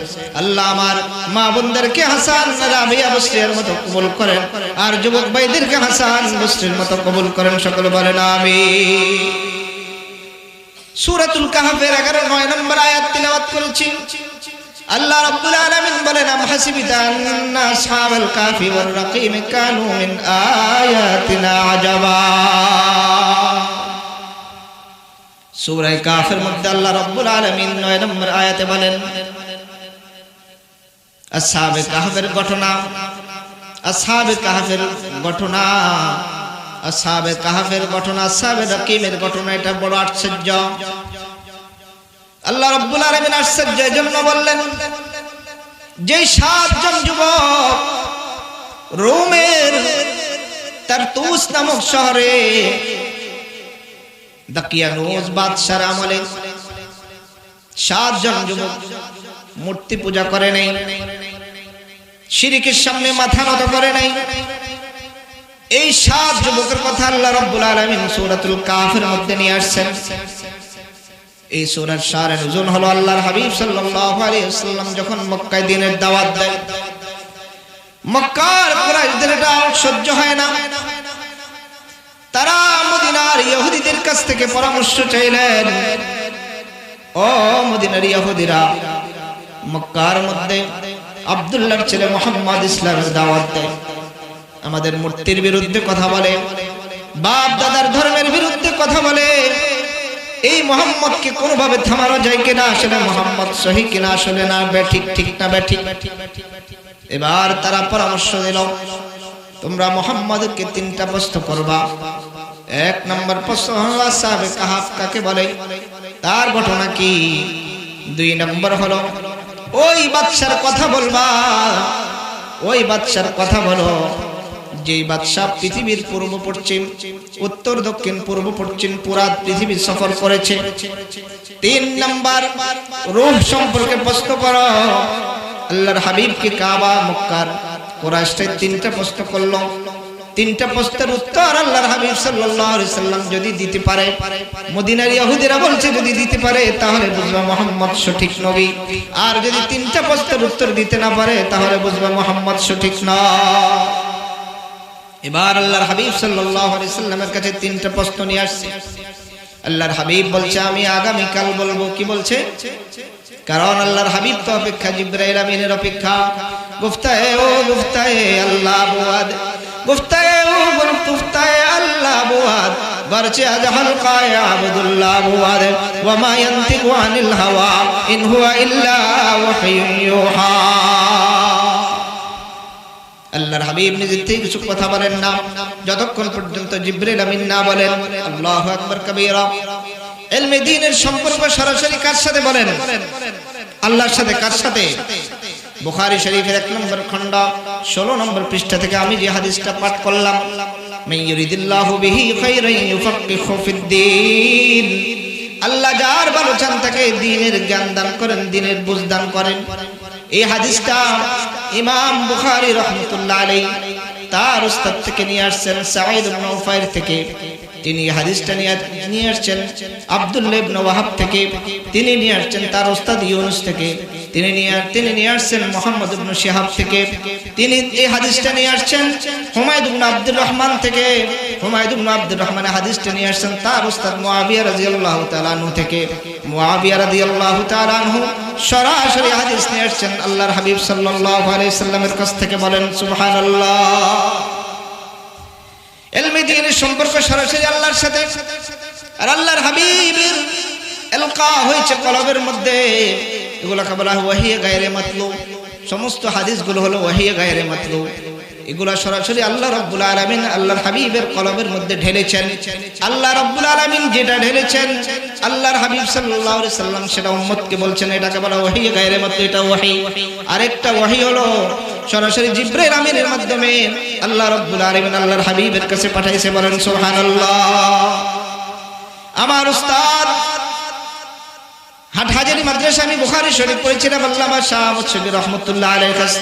আল্লাহ আমার মা বোনদেরকে হাসান রাবিয়া বসরির মতো কবুল করেন, আর যুবক ভাইদেরকে হাসান বসরির মতো কবুল করেন। সকলে বলেন আমিন। সূরাতুল কাহফের 11-9 নম্বর আয়াত তিলাওয়াত করেছি। আল্লাহ রাব্বুল আলামিন বলেন আম হাসিবিতা আন্না আসহাবাল কাফি ওয়ার রাকিম কানু মিন আয়াতিনা আজাবা। সূরা কাফের মধ্যে আল্লাহ রাব্বুল আলামিন 9 নম্বর আয়াতে বলেন আসহাবে কাহফের ঘটনা, আসহাবে কাহফের ঘটনা, আসহাবে কাহফের ঘটনা, আসহাবে রাকিমের ঘটনা, এটা বড় আশ্চর্য। আল্লাহ রাব্বুল আলামিন আশ্চর্যের জন্য বললেন, যে 7 জন যুবক রোমের তারতুস নামক শহরে দাকিয়ানুস বাদশার আমলে 7 জন যুবক মূর্তি পূজা করে নাই, শিরকের সামনে মাথা নত করে নাই। এই 7 যুবকের কথা আল্লাহ রাব্বুল আলামিন সূরাতুল কাহফের মধ্যে নিয়ে আসছেন। এই সূরার শারে নুজুল হলো আল্লাহর হাবিব সাল্লাল্লাহু আলাইহি ওয়াসাল্লাম যখন মক্কায় দ্বীনের দাওয়াত দেয়, মক্কার কুরাইশদের এটা সহ্য হয় না। তারা মদিনার ইহুদিদের কাছ থেকে পরামর্শ চাইলেন, ও মদিনার ইহুদিরা, মক্কার মধ্যে আব্দুল্লাহর ছেলে মুহাম্মদ ইসলামের দাওয়াত দেয়, আমাদের মূর্তির বিরুদ্ধে কথা বলে, বাপ দাদার ধর্মের বিরুদ্ধে কথা বলে, এই মুহাম্মদকে কোনোভাবে থামানো যায় কিনা, আসলে মুহাম্মদ সহি কিনা, আসলে না বেঠিক, ঠিক না বেঠিক। এবার তারা পরামর্শ দিল, তোমরা মুহাম্মদকে 3টা প্রশ্ন করবা। 1 নম্বর প্রশ্ন হলো আসহাবে কাহাফ কাকে বলে, তার ঘটনা কি। 2 নম্বর হলো ওই বাদশার কথা বলবা, ওই বাদশার কথা বলো যেই বাদশা পৃথিবীর পূর্ব পশ্চিম, উত্তর দক্ষিণ, পূর্ব পশ্চিম পুরা পৃথিবী সফর করেছে। 3 নম্বর রূহ সম্পর্কে প্রশ্ন করো, আল্লাহর হাবিবকে কাবা মক্কার কুরাইশরা 3টা প্রশ্ন করলো। 3টা প্রশ্নের উত্তর আল্লাহর হাবিব সাল্লাল্লাহু আলাইহি সাল্লাম যদি দিতে পারে, মদিনার ইহুদিরা বলছে যদি দিতে পারে তাহলে বুঝবা মুহাম্মদ সঠিক নবী, আর যদি 3টা প্রশ্নের উত্তর দিতে না পারে তাহলে বুঝবা মুহাম্মদ সঠিক নয়। এবার আল্লাহর হাবিব সাল্লাল্লাহু আলাইহি সাল্লামের কাছে 3টা প্রশ্ন নিয়ে আসছে। আল্লাহর হাবিব বলছে আমি আগামী কাল বলবো। কি বলছে? কারণ আল্লাহর হাবিব তো অপেক্ষা জিবরাইল আমিনের অপেক্ষা। গুফতায়ে ও গুফতায়ে আল্লাহ বুয়াদ, গুফতায়ে ও গুফতায়ে আল্লাহ বুয়াদ, গরচে আজ হালকায়ে আবদুল্লাহ বুয়াদ, ওয়া মা ইয়ানতিকু আনিল হাওয়া ইন হুয়া ইল্লা ওয়াহয়ুন ইউহা। আল্লাহর হাবিব নিজে থেকে কিছু কথা বলেন না যতক্ষণ পর্যন্ত জিবরাইল আমিন না বলেন। আল্লাহু আকবার কবীরা। ইলমে দ্বীনের সম্পর্ক সরাসরি কার সাথে বলেন? আল্লাহর সাথে। কার সাথে? বুখারী শরীফের 1 নম্বর খণ্ড 16 নম্বর পৃষ্ঠা থেকে আমি যে হাদিসটা পাঠ করলাম, মান ইউরিদিল্লাহু বিহি খায়রান ইউফাক্কিহু ফিদ্দীন, আল্লাহ যার ভালো চান তাকে দ্বীনের জ্ঞান দান করেন, দ্বীনের বুঝ দান করেন। এই হাদিসটা ইমাম বুখারী রাহমাতুল্লাহ আলাইহি তার উস্তাদ থেকে নিয়ে আসছেন সাঈদ ইবনে উফাইর থেকে। তিনি হাদিসটা নিয়ে আসছেন আব্দুল্লাহ ইবনে ওয়াহাব থেকে। তিনি নিয়ে আসছেন তার উস্তাদ ইউনুস থেকে। তিনি নিয়ে আসছেন মুহাম্মদ ইবনে শিহাব থেকে। তিনি এই হাদিসটা নিয়ে আসছেন হুমায়দ ইবনে আব্দুর রহমান থেকে। হুমায়দ ইবনে আব্দুর রহমান হাদিসটা নিয়ে আসছেন তার উস্তাদ মুআবিয়া রাদিয়াল্লাহু তাআলা আনহু থেকে। মুআবিয়া রাদিয়াল্লাহু তাআলা আনহু সরাসরি হাদিস নিয়ে আসছেন আল্লাহর হাবিব সাল্লাল্লাহু আলাইহি সাল্লামের কাছ থেকে। বলেন সুবহানাল্লাহ। ইলমে দ্বীনের সম্পর্ক সরাসরি আল্লাহর সাথে। আর আল্লাহর হাবিবের এলকা হয়েছে কলবের মধ্যে। এগুলোকে বলা হয় ওয়াহিয়ে গায়রে মাতলুব। সমস্ত হাদিসগুলো হলো ওয়াহিয়ে গায়রে মাতলুব। এগুলা সরাসরি আল্লাহ রাব্বুল আলামিন আল্লাহর হাবিবের কলবের মধ্যে ঢেলেছেন। আল্লাহ রাব্বুল আলামিন যেটা ঢেলেছেন আল্লাহর হাবিব সাল্লাল্লাহু আলাইহি সাল্লাম সেটা উম্মতকে বলছেন। এটাকে বলা ওয়াহিয়ে গায়রে মাতলুব, এটা ওয়াহি। আরেকটা ওয়াহি হলো সরাসরি জিবরাইল আমিনের মাধ্যমে আল্লাহ রাব্বুল আলামিন আল্লাহর হাবিবের কাছে পাঠাইছে। বলেন সুবহানাল্লাহ। আমার উস্তাদ হাটহাজারী মাদ্রাসা আমি বুখারী শরীফ পড়েছিলাম আল্লামা শাহ আহমদ শফী রাহমাতুল্লাহ আলাইহির কাছে।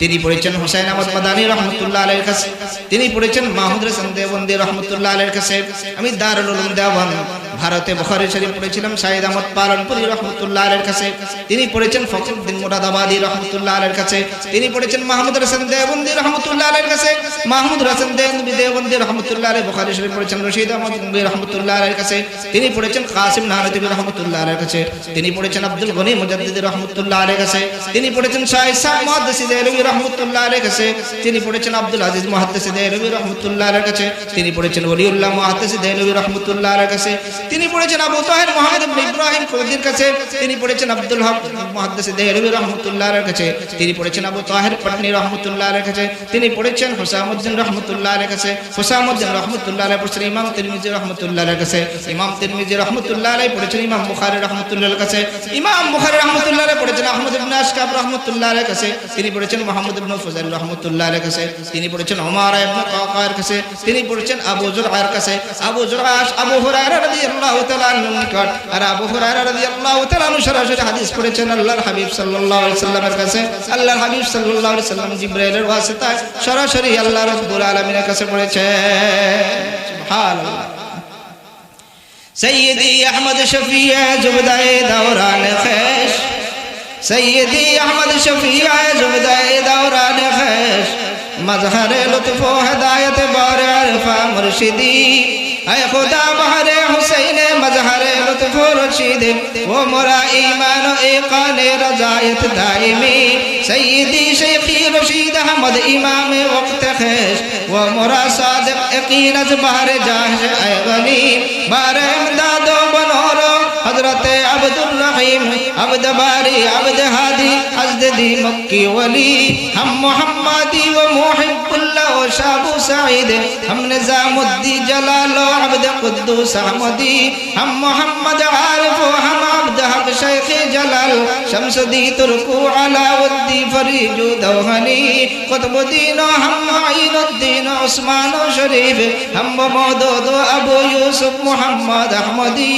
তিনি পড়েছেন হুসাইন আহমদ মাদানী রাহমাতুল্লাহ আলাইহির কাছে। তিনি পড়েছেন মাহমুদ হাসান দেওবন্দি রাহমাতুল্লাহ আলাইহির কাছে। আমি দারুল উলুম দেওবন্দ ভারতে বুখারী শরীফ পড়েছিলাম সাইয়েদ আহমদ পালনপুরি রাহমাতুল্লাহ আলাইহির কাছে। তিনি পড়েছেন ফখরুদ্দিন মুরাদাবাদী রাহমাতুল্লাহ আলাইহির কাছে। তিনি পড়েছেন মাহমুদ হাসান দেওবন্দি রাহমাতুল্লাহ আলাইহির কাছে। মাহমুদ হাসান দেওবন্দি রাহমাতুল্লাহ আলাইহি বুখারী শরীফ পড়েছেন রশিদ আহমদ রাহমাতুল্লাহ আলাইহির কাছে। তিনি পড়েছেন কাসিম নাহানবী রাহমাতুল্লাহ আলাইহির কাছে। তিনি পড়েছেন আব্দুল গনি মুজাদ্দিদি রাহমাতুল্লাহ আলাইহির কাছে। তিনি পড়েছেন শাহ ইসহাক মুহাদ্দিস দেহলভী রাহমাতুল্লাহ আলাইহির কাছে। তিনি পড়েছেন আব্দুল আজিজ মুহাদ্দিস দেহলভী রাহমাতুল্লাহ আলাইহির কাছে। তিনি পড়েছেন ওলিউল্লাহ মুহাদ্দিস দেহলভী রাহমাতুল্লাহ আলাইহির কাছে। তিনি পড়েছেন আবু তাহের মুহাম্মদ ইবনে ইব্রাহিম কুরদির কাছে। তিনি পড়েছেন আব্দুল হক মুহাদ্দিস দেহলভী রাহমাতুল্লাহ আলাইহির কাছে। তিনি পড়েছেন আবু তাহের পাটনি রাহমাতুল্লাহ আলাইহির কাছে। তিনি পড়েছেন হুসামউদ্দিন রাহমাতুল্লাহ আলাইহির কাছে। হুসামউদ্দিন রাহমাতুল্লাহ আলাইহি পড়েছেন ইমাম তিরমিজি রাহমাতুল্লাহ আলাইহির কাছে। ইমাম তিরমিজি রাহমাতুল্লাহ আলাইহি পড়েছেন ইমাম বুখারী রাহমাতুল্লাহ আলাইহির কাছে। ইমাম বুখারী রাহমাতুল্লাহ আলাইহি পড়েছেন আহমদ ইবনে আশকাব রাহমাতুল্লাহ আলাইহির কাছে। তিনি পড়েছেন মুহাম্মদ ইবনে ফুজাইল রাহমাতুল্লাহ আলাইহির কাছে। তিনি পড়েছেন উমার ইবনে কাকার কাছে। তিনি পড়েছেন আবু জুরআর কাছে। আবু জুরআ আবু হুরায়রা রাদিয়াল্লাহু তাআলা আনহুর নিকট। আর আবু হুরায়রা রাদিয়াল্লাহু তাআলা আনহু সরাসরি হাদিস পড়েছেন আল্লাহর হাবিব সাল্লাল্লাহু আলাইহি সাল্লামের কাছে। আল্লাহর হাবিব সাল্লাল্লাহু আলাইহি সাল্লাম জিবরাইলের ওয়াসিতায় সরাসরি আল্লাহ রাব্বুল আলামিনের কাছে পড়েছেন। সুবহানাল্লাহ। سيدي احمد شفیع زبدائے دوران خیش، سيدي احمد شفیع زبدائے دوران خیش، मजहर लुत्फ हिदायत बारे अरफा मुर्शिदी ऐ खुदा बहरे हुसैन मजहर लुत्फ रशीद वो मोरा ईमान एकान रजायत दायमी सय्यदी शेखी रशीद अहमद इमाम वक्त खैश वो मोरा सादिक यकीन बहर जाहिर ऐ गनी बारे इमदादो बनोरो हजरत अब्दुल रहीम अब्द बारी अब्द हादी अजदी मक्की वली हम मोहम्मदी व मुहिब्बुल्लाह व शाबू सईद हम निजामुद्दीन जलाल अब्द कुद्दूस अहमदी हम मोहम्मद आरिफ हम अब्द हक शेख जलाल शमसुद्दीन तुर्कू अलाउद्दीन फरीजू दौहनी कुतुबुद्दीन हम आइनुद्दीन उस्मान शरीफ हम मौदूद अबू यूसुफ मोहम्मद अहमदी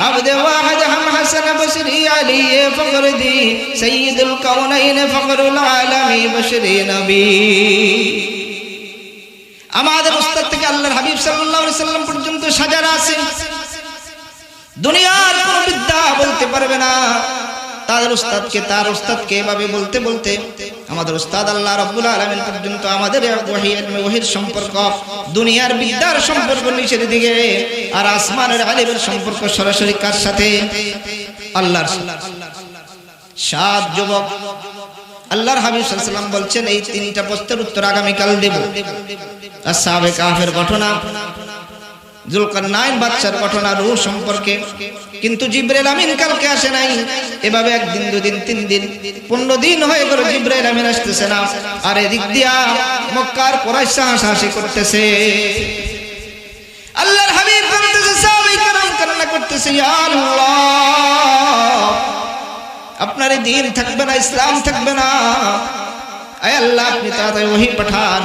अब्द वाहिद हम हसन बसरी अली फखरुद्दी सय्यदुल कौनैन फखरुल आलमी बशरी नबी আমাদের উস্তাদ থেকে আল্লাহর হাবিব সাল্লাল্লাহু আলাইহি সাল্লাম পর্যন্ত সাজারা আছে দুনিয়ার কোনো বিদ্যা বলতে পারবে না তার উস্তাদকে এভাবে বলতে বলতে আমাদের উস্তাদ আল্লাহ রাব্বুল আলামিন পর্যন্ত আমাদের ওহীর সম্পর্ক দুনিয়ার বিদ্যার সম্পর্ক নিচের দিকে আর আসমানের আলিমের সম্পর্ক সরাসরি কার সাথে আল্লাহর সাত যুবক আল্লাহর হাবিব সাল্লাল্লাহু আলাইহি সাল্লাম বলছেন এই তিনটা প্রশ্নের উত্তর আগামী কাল দেব আসহাবে কাফের ঘটনা জুলকারনাইন বাদশার ঘটনা রূহ সম্পর্কে কিন্তু জিবরাইল আমিন কালকে আসে নাই এভাবে একদিন দুদিন তিন দিন 15 দিন হয়ে গেল জিবরাইল আমিন আসতেছে না আর এদিক দিয়া মক্কার কুরাইশ হাসাহাসি করতেছে আল্লাহর হাবিব বলতেছে সাহাবায়ে কেরাম কান্না করতেছে ইয়া আল্লাহ আপনার দ্বীন থাকবে না ইসলাম থাকবে না আয় আল্লাহ আপনি তাড়াতাড়ি ওহী পাঠান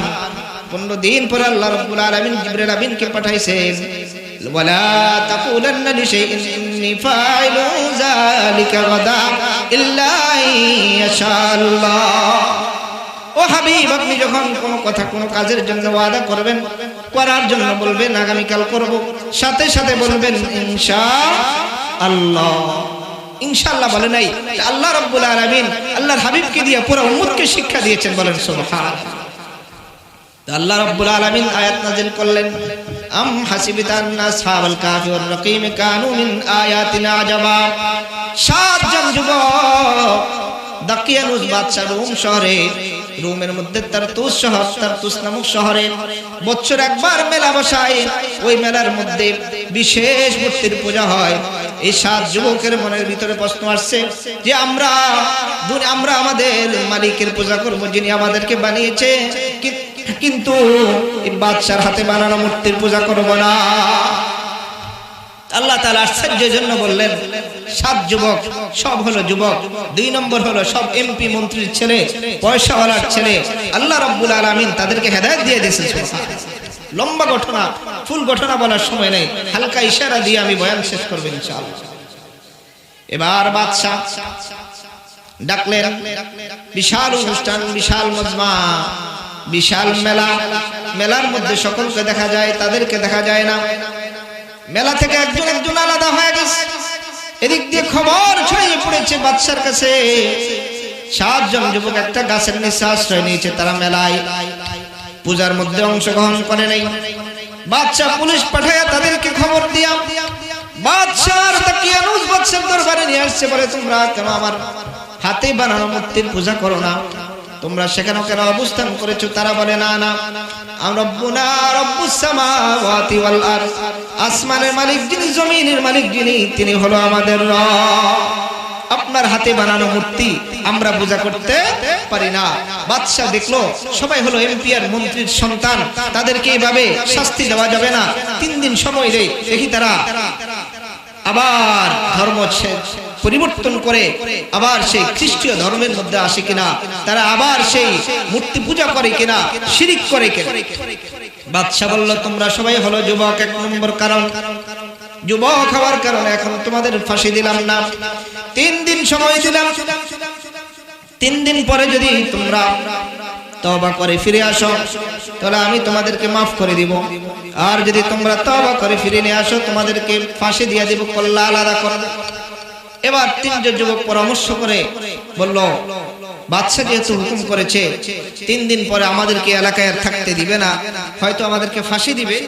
15 দিন পর আল্লাহ রাব্বুল আলামিন জিবরাইল আমিনকে পাঠাইছেন ওয়ালা তাকুলান্না লিশাইইন ইন্নী ফাইলু যালিকা গাদা ইল্লা ইনশাআল্লাহ ও হাবিব আপনি যখন কোনো কথা কোনো কাজের জন্য ওয়াদা করবেন করার জন্য বলবেন আগামী কাল করব সাথে সাথে বলবেন ইনশাআল্লাহ ইনশাআল্লাহ বলে নাই আল্লাহ রাব্বুল আলামিন আল্লাহর হাবিবকে দিয়ে পুরো উম্মতকে শিক্ষা দিয়েছেন বলেন সুবহানাল্লাহ আল্লাহ রাব্বুল আলামিন আয়াত নাযিল করলেন আম হাসিবিতান আসহাবুল কাফি ওয়ার রাকিম কানু মিন আয়াতিনা আজাবা সাতজন যুবক দাকিয়ানুস বাদশা রোম শহরে রোমের মধ্যে তারতুস শহর তারতুস নামক শহরে বছর একবার মেলা বসায় ওই মেলার মধ্যে বিশেষ মূর্তির পূজা হয় এই সাত যুবকের মনের ভিতরে প্রশ্ন আসছে যে আমরা আমাদের মালিকের পূজা করব যিনি আমাদেরকে বানিয়েছে কিন্তু এই বাদশার হাতে বানানো মূর্তির পূজা করব না আল্লাহ তাআলা আশ্চর্যের জন্য বললেন সাত যুবক সব হলো যুবক দুই নম্বর হলো সব এমপি মন্ত্রীর ছেলে পয়সাওয়ালার ছেলে আল্লাহ রাব্বুল আলামিন তাদেরকে হেদায়েত দিয়ে দিয়েছেন সুবহানাল্লাহ লম্বা ঘটনা ফুল ঘটনা বলার সময় নেই হালকা ইশারা দিয়ে আমি বয়ান শেষ করব ইনশাআল্লাহ এবার বাদশা ডাকলেন বিশাল অনুষ্ঠান বিশাল মজমা বিশাল মেলা মেলার মধ্যে সকলকে দেখা যায় তাদেরকে দেখা যায় না মেলা থেকে একজন আলাদা হয়ে গেছে এদিক দিয়ে খবর ছড়িয়ে পড়েছে বাদশার কাছে সাতজন যুবক একটা গাছের নিচে আশ্রয় নিয়েছে তারা মেলায় পূজার মধ্যে অংশগ্রহণ করে নাই বাদশা পুলিশ পাঠায় তাদেরকে খবর দিয়া বাদশার দাকিয়ানুস বাদশার দরবারে নিয়ে আসছে বলে তোমরা কেন আমার হাতে বানানো মূর্তির পূজা করো না তোমরা সেখানে কেন অবস্থান করেছো তারা বলে না না রব্বুনা রব্বুস সামাওয়াতি ওয়াল আরদ আসমানের মালিক যিনি জমিনের মালিক যিনি তিনি হলো আমাদের রব আপনার হাতে বানানো মূর্তি আমরা পূজা করতে পারি না বাদশা দেখলো সবাই হলো এমপি আর মন্ত্রীর সন্তান তাদেরকে এইভাবে শাস্তি দেওয়া যাবে না 3 দিন সময় দেই দেখি তারা আবার ধর্ম পরিবর্তন করে আবার সেই খ্রিস্টীয় ধর্মের মধ্যে আসে কিনা তারা আবার সেই মূর্তি পূজা করে কিনা শিরিক করে কিনা বাদশা বলল তোমরা সবাই হলো যুবক এক নম্বর কারণ যুবক হওয়ার কারণে এখন তোমাদের ফাঁসি দিলাম না 3 দিন সময় দিলাম 3 দিন পরে যদি তোমরা তওবা করে ফিরে আসো তাহলে আমি তোমাদেরকে maaf করে দিব আর যদি তোমরা তওবা করে ফিরে নিয়ে আসো তোমাদেরকে ফাঁসি দিয়ে দেব কল্লা আলাদা করে এবার 3জন যুবক পরামর্শ করে বলল বাদশা যেহেতু হুকুম করেছে 3 দিন পরে আমাদেরকে এলাকায় আর থাকতে দিবে না, হয়তো আমাদেরকে ফাঁসি দিবে,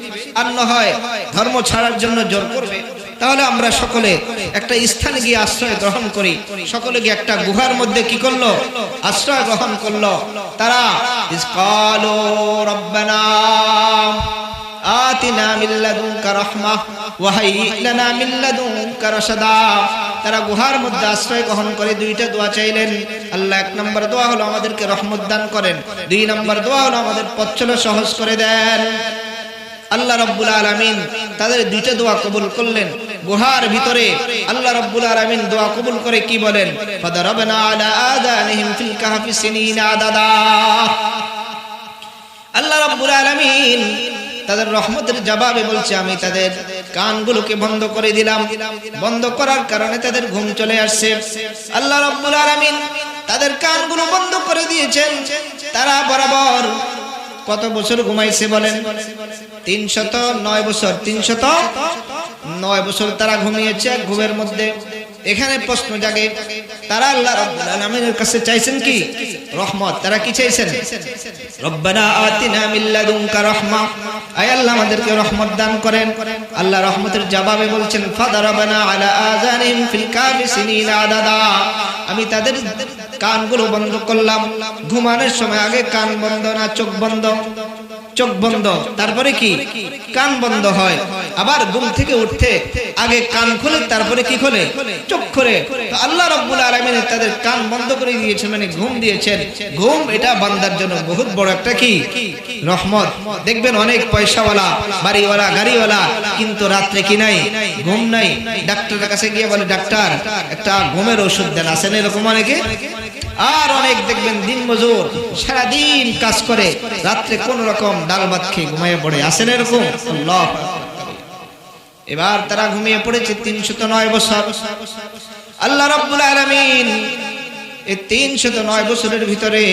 আর না হয় ধর্ম ছাড়ার জন্য জোর করবে, তাহলে আমরা সকলে একটা স্থানে গিয়ে আশ্রয় গ্রহণ করি। সকলে গিয়ে একটা গুহার মধ্যে কি করলো? আশ্রয় গ্রহণ করলো। তারা ইসকালু রব্বানা আতিনা মিন লাদুনকা রাহমাহ ওয়া হাইয়্ লানা মিন লাদুনকা রাশাদা। তারা গুহার মধ্যে আশ্রয় গ্রহণ করে 2টা দোয়া চাইলেন। আল্লাহ 1 নম্বর দোয়া হলো আমাদেরকে রহমত দান করেন, 2 নম্বর দোয়া হলো আমাদের পথ চলা সহজ করে দেন। আল্লাহ রাব্বুল আলামিন তাদের 2টা দোয়া কবুল করলেন। গুহার ভিতরে আল্লাহ রাব্বুল আলামিন দোয়া কবুল করে কি বলেন? ফাদারাবনা আলা আযানিহিম ফিল কাহফি সিনিনা আদাদা। আল্লাহ রাব্বুল আলামিন তাদের রহমতের জবাবে বলছে, আমি তাদের কানগুলোকে বন্ধ করে দিলাম। বন্ধ করার কারণে তাদের ঘুম চলে আসছে। আল্লাহ রাব্বুল আলামিন তাদের কানগুলো বন্ধ করে দিয়েছেন। তারা বরাবর কত বছর ঘুমাইছে বলেন? 309 বছর। 309 বছর তারা ঘুমিয়েছে ঘুমের মধ্যে। এখানে প্রশ্ন জাগে, তারা আল্লাহ রাব্বুল আলামিনের কাছে চাইছেন কি? রহমত। তারা কি চাইছেন? রব্বানা আতিনা মিন লাদুনকা রাহমা, আয় আল্লাহ আমাদেরকে রহমত দান করেন। আল্লাহ রহমতের জবাবে বলছেন ফাদারাবনা আলা আযানিহিম ফিল কাহফি সিনিনা আদাদা। আমি তাদের কানগুলো বন্ধ করলাম। ঘুমানোর সময় আগে কান বন্ধ না চোখ বন্ধ? চোখ বন্ধ, তারপরে কি? কান বন্ধ হয়। আবার ঘুম থেকে উঠতে আগে কান খুলে তারপরে কি খোলে? চোখ খোলে। তো আল্লাহ রাব্বুল আলামিন তাদের কান বন্ধ করে দিয়েছেন, মানে ঘুম দিয়েছেন। ঘুম এটা বান্দার জন্য বহুত বড় একটা কি? রহমত। দেখবেন অনেক পয়সাওয়ালা, বাড়িওয়ালা, গাড়িওয়ালা, কিন্তু রাত্রে কি নাই? ঘুম নাই। ডাক্তারের কাছে গিয়ে বলে, ডাক্তার একটা ঘুমের ওষুধ দেন। আছেন এরকম অনেকে। আর অনেক দেখবেন দিন মজুর, সারাদিন কাজ করে, রাত্রে কোন রকম ডাল ভাত খেয়ে ঘুমিয়ে পড়ে। আছেন এরকম? আল্লাহ। এবার তারা ঘুমিয়ে পড়েছে 309 বছর। আল্লাহ রাব্বুল আলামিন এই 309 বছরের ভিতরে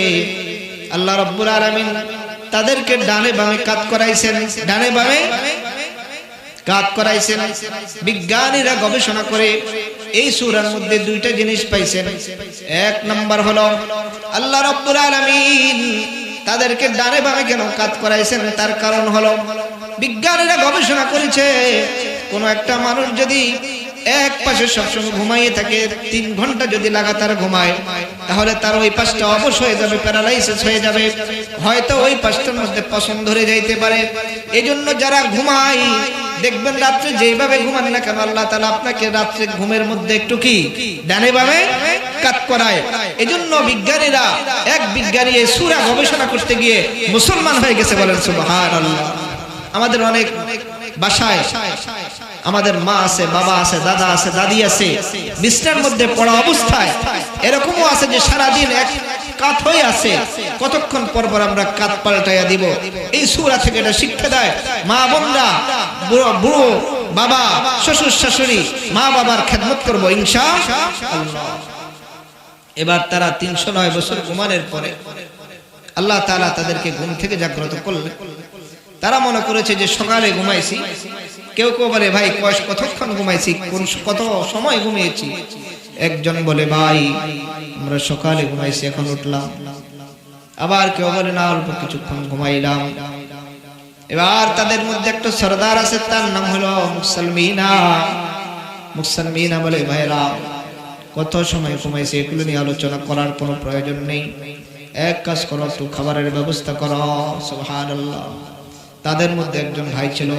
আল্লাহ রাব্বুল আলামিন তাদেরকে ডানে বামে কাত করাইছেন। ডানে বামে কাত করাইছেন। বিজ্ঞানীরা গবেষণা করে এই সূরার মধ্যে 2টা জিনিস পাইছেন। 1 নাম্বার হলো আল্লাহ রাব্বুল আলামিন তাদেরকে ডানে বামে কেন কাত করাইছেন, তার কারণ হলো বিজ্ঞানীরা গবেষণা করেছে, কোন একটা মানুষ যদি এক পাশে সবসময় ঘুমাইয়ে থাকে, 3 ঘন্টা যদি লাগাতার ঘুমায়, তাহলে তার ওই পাশটা অবশ হয়ে যাবে, প্যারালাইসিস হয়ে যাবে, হয়তো ওই পাশটার মধ্যে পছন্দ ধরে যাইতে পারে। এজন্য যারা ঘুমায় দেখবেন রাত্রে যেভাবে ঘুমান না কেন, আল্লাহ তাআলা আপনাকে রাত্রে ঘুমের মধ্যে একটু কি ডানে বামে কাত করায়। এজন্য বিজ্ঞানীরা, এক বিজ্ঞানী এই সূরা গবেষণা করতে গিয়ে মুসলমান হয়ে গেছে। বলেন সুবহানাল্লাহ। আমাদের অনেক বাসায় আমাদের মা আছে, বাবা আছে, দাদা আছে, দাদি আছে, বিছানার মধ্যে পড়া অবস্থায় এরকমও আছে যে সারাদিন এক কাত হয়ে আছে, কতক্ষণ পর পর আমরা কাত পাল্টাইয়া দিব। এই সূরা থেকে এটা শিক্ষা দেয়, মা বোনরা, বুড়ো বাবা, শ্বশুর শাশুড়ি, মা বাবার খেদমত করবো ইনশাআল্লাহ। এবার তারা 309 বছর ঘুমানোর পরে আল্লাহ তাআলা তাদেরকে ঘুম থেকে জাগ্রত করলেন। তারা মনে করেছে যে সকালে ঘুমাইছি। কেউ কেউ বলে, ভাই কতক্ষণ ঘুমাইছি, কত সময় ঘুমিয়েছি? একজন বলে, ভাই আমরা সকালে ঘুমাইছি, এখন উঠলাম। আবার কেউ বলে, না অল্প কিছুক্ষণ ঘুমাইলাম। এবার তাদের মধ্যে একটা সরদার আছে, তার নাম হলো মুসলমিনা। বলে, ভাইরা কত সময় ঘুমাইছে এগুলো নিয়ে আলোচনা করার কোনো প্রয়োজন নেই। এক কাজ করো, একটু খাবারের ব্যবস্থা করো। সুবহানাল্লাহ। তাদের মধ্যে একজন ভাই ছিল,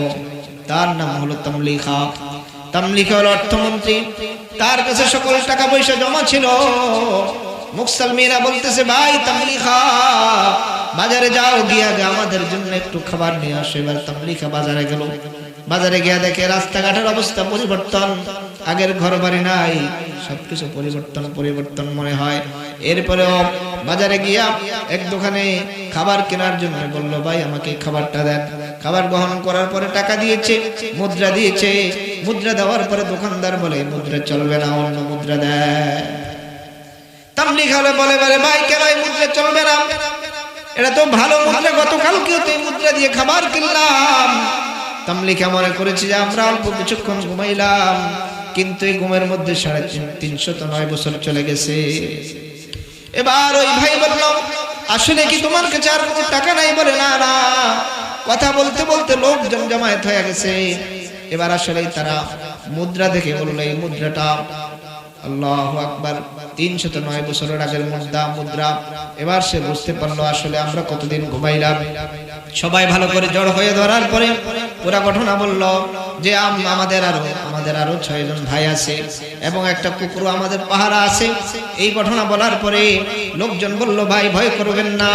তার নাম হলো তামলিখা। তামলিখা হলো অর্থমন্ত্রী। তার কাছে সকল টাকা পয়সা জমা ছিল। মুসলমিনা বলতেছে, ভাই তামলিখা বাজারে যাও, গিয়া আমাদের জন্য একটু খাবার নিয়ে আসো। এবার তামলিখা বাজারে গেল। বাজারে গিয়া দেখে রাস্তাঘাটের অবস্থা পরিবর্তন, আগের ঘর বাড়ি নাই, সবকিছু পরিবর্তন মনে হয়। এরপরেও বাজারে গিয়া এক দোকানে খাবার কেনার জন্য বলল, ভাই আমাকে খাবারটা দেন। খাবার গ্রহণ করার পরে টাকা দিয়েছে, মুদ্রা দিয়েছে। মুদ্রা দেওয়ার পরে দোকানদার বলে, মুদ্রা চলবে না, অন্য মুদ্রা দেয়। তামলিখা বলে, ভাই কেন এই মুদ্রা চলবে না? এটা তো ভালো মুদ্রা, গতকালকেও তো এই মুদ্রা দিয়ে খাবার কিনলাম। তামলিখা মনে করেছে যে আমরা অল্প কিছুক্ষণ ঘুমাইলাম, কিন্তু এই ঘুমের মধ্যে 309 বছর চলে গেছে। এবার ওই ভাই বলল, আসলে কি তোমার কাছে আর কোনো টাকা নাই? বলে না না। কথা বলতে বলতে লোকজন জমায়েত হয়ে গেছে। এবার আসলে তারা মুদ্রা দেখে বলল, এই মুদ্রাটা আল্লাহু আকবার 309 বছরের আগের মুদ্রা। এবার সে বুঝতে পারলো আসলে আমরা কতদিন ঘুমাইলাম। সবাই ভালো করে জড় হয়ে ধরার পরে পুরা ঘটনা বলল যে আমাদের আরো 6 জন ভাই আছে এবং একটা কুকুর আমাদের পাহারা আছে। এই ঘটনা বলার পরে লোকজন বলল, ভাই ভয় করবেন না,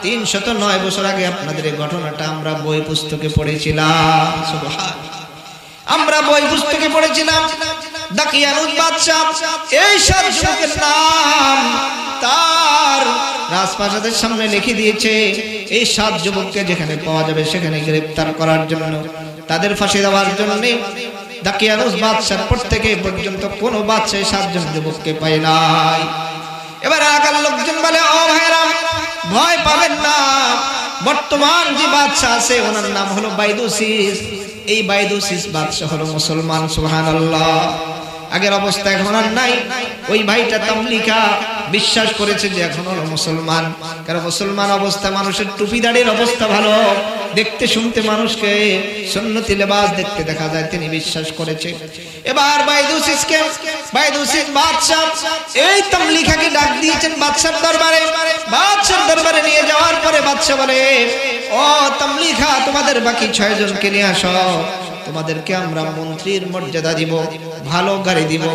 309 বছর আগে আপনাদের এই ঘটনাটা আমরা বই পুস্তকে পড়েছিলাম। সুবহান, আমরা বই পুস্তকে পড়েছিলাম। দাকিয়ানুস বাদশা এই 7 যুবকের নাম তার রাজপ্রাসাদের সামনে লিখে দিয়েছে। এই 7 যুবককে যেখানে পাওয়া যাবে সেখানে গ্রেফতার করার জন্য, তাদের ফাঁসি দেওয়ার জন্য। দাকিয়ানুস বাদশার পর থেকে পর্যন্ত কোনো বাদশা 7 জন যুবককে পায় নাই। এবার আকার লোকজন বলে, ও ভাইরা ভয় পাবেন না, বর্তমান যে বাদশা আছে ওনার নাম হলো বাইদুসিস। এই বাইদুসিস বাদশা হলো মুসলমান। সুবহানাল্লাহ। আগের অবস্থা এখন আর নাই। ওই ভাইটা তামলিকা বিশ্বাস করেছে যে এখন হলো মুসলমান। কারণ মুসলমান অবস্থা মানুষের টুপি দাড়ির অবস্থা ভালো, দেখতে শুনতে মানুষকে সুন্নতি লেবাস দেখতে দেখা যায়, তিনি বিশ্বাস করেছে। এবার বাইদুসিস বাদশা এই তামলিকাকে ডাক দিয়েছেন বাদশার দরবারে। বাদশার দরবারে নিয়ে যাওয়ার পরে বাদশা বলে, ও তামলিকা, তোমাদের বাকি 6 জনকে নিয়ে আসো। তোমাদেরকে আমরা মন্ত্রীর মর্যাদা দিব, ভালো গাড়ি দিব,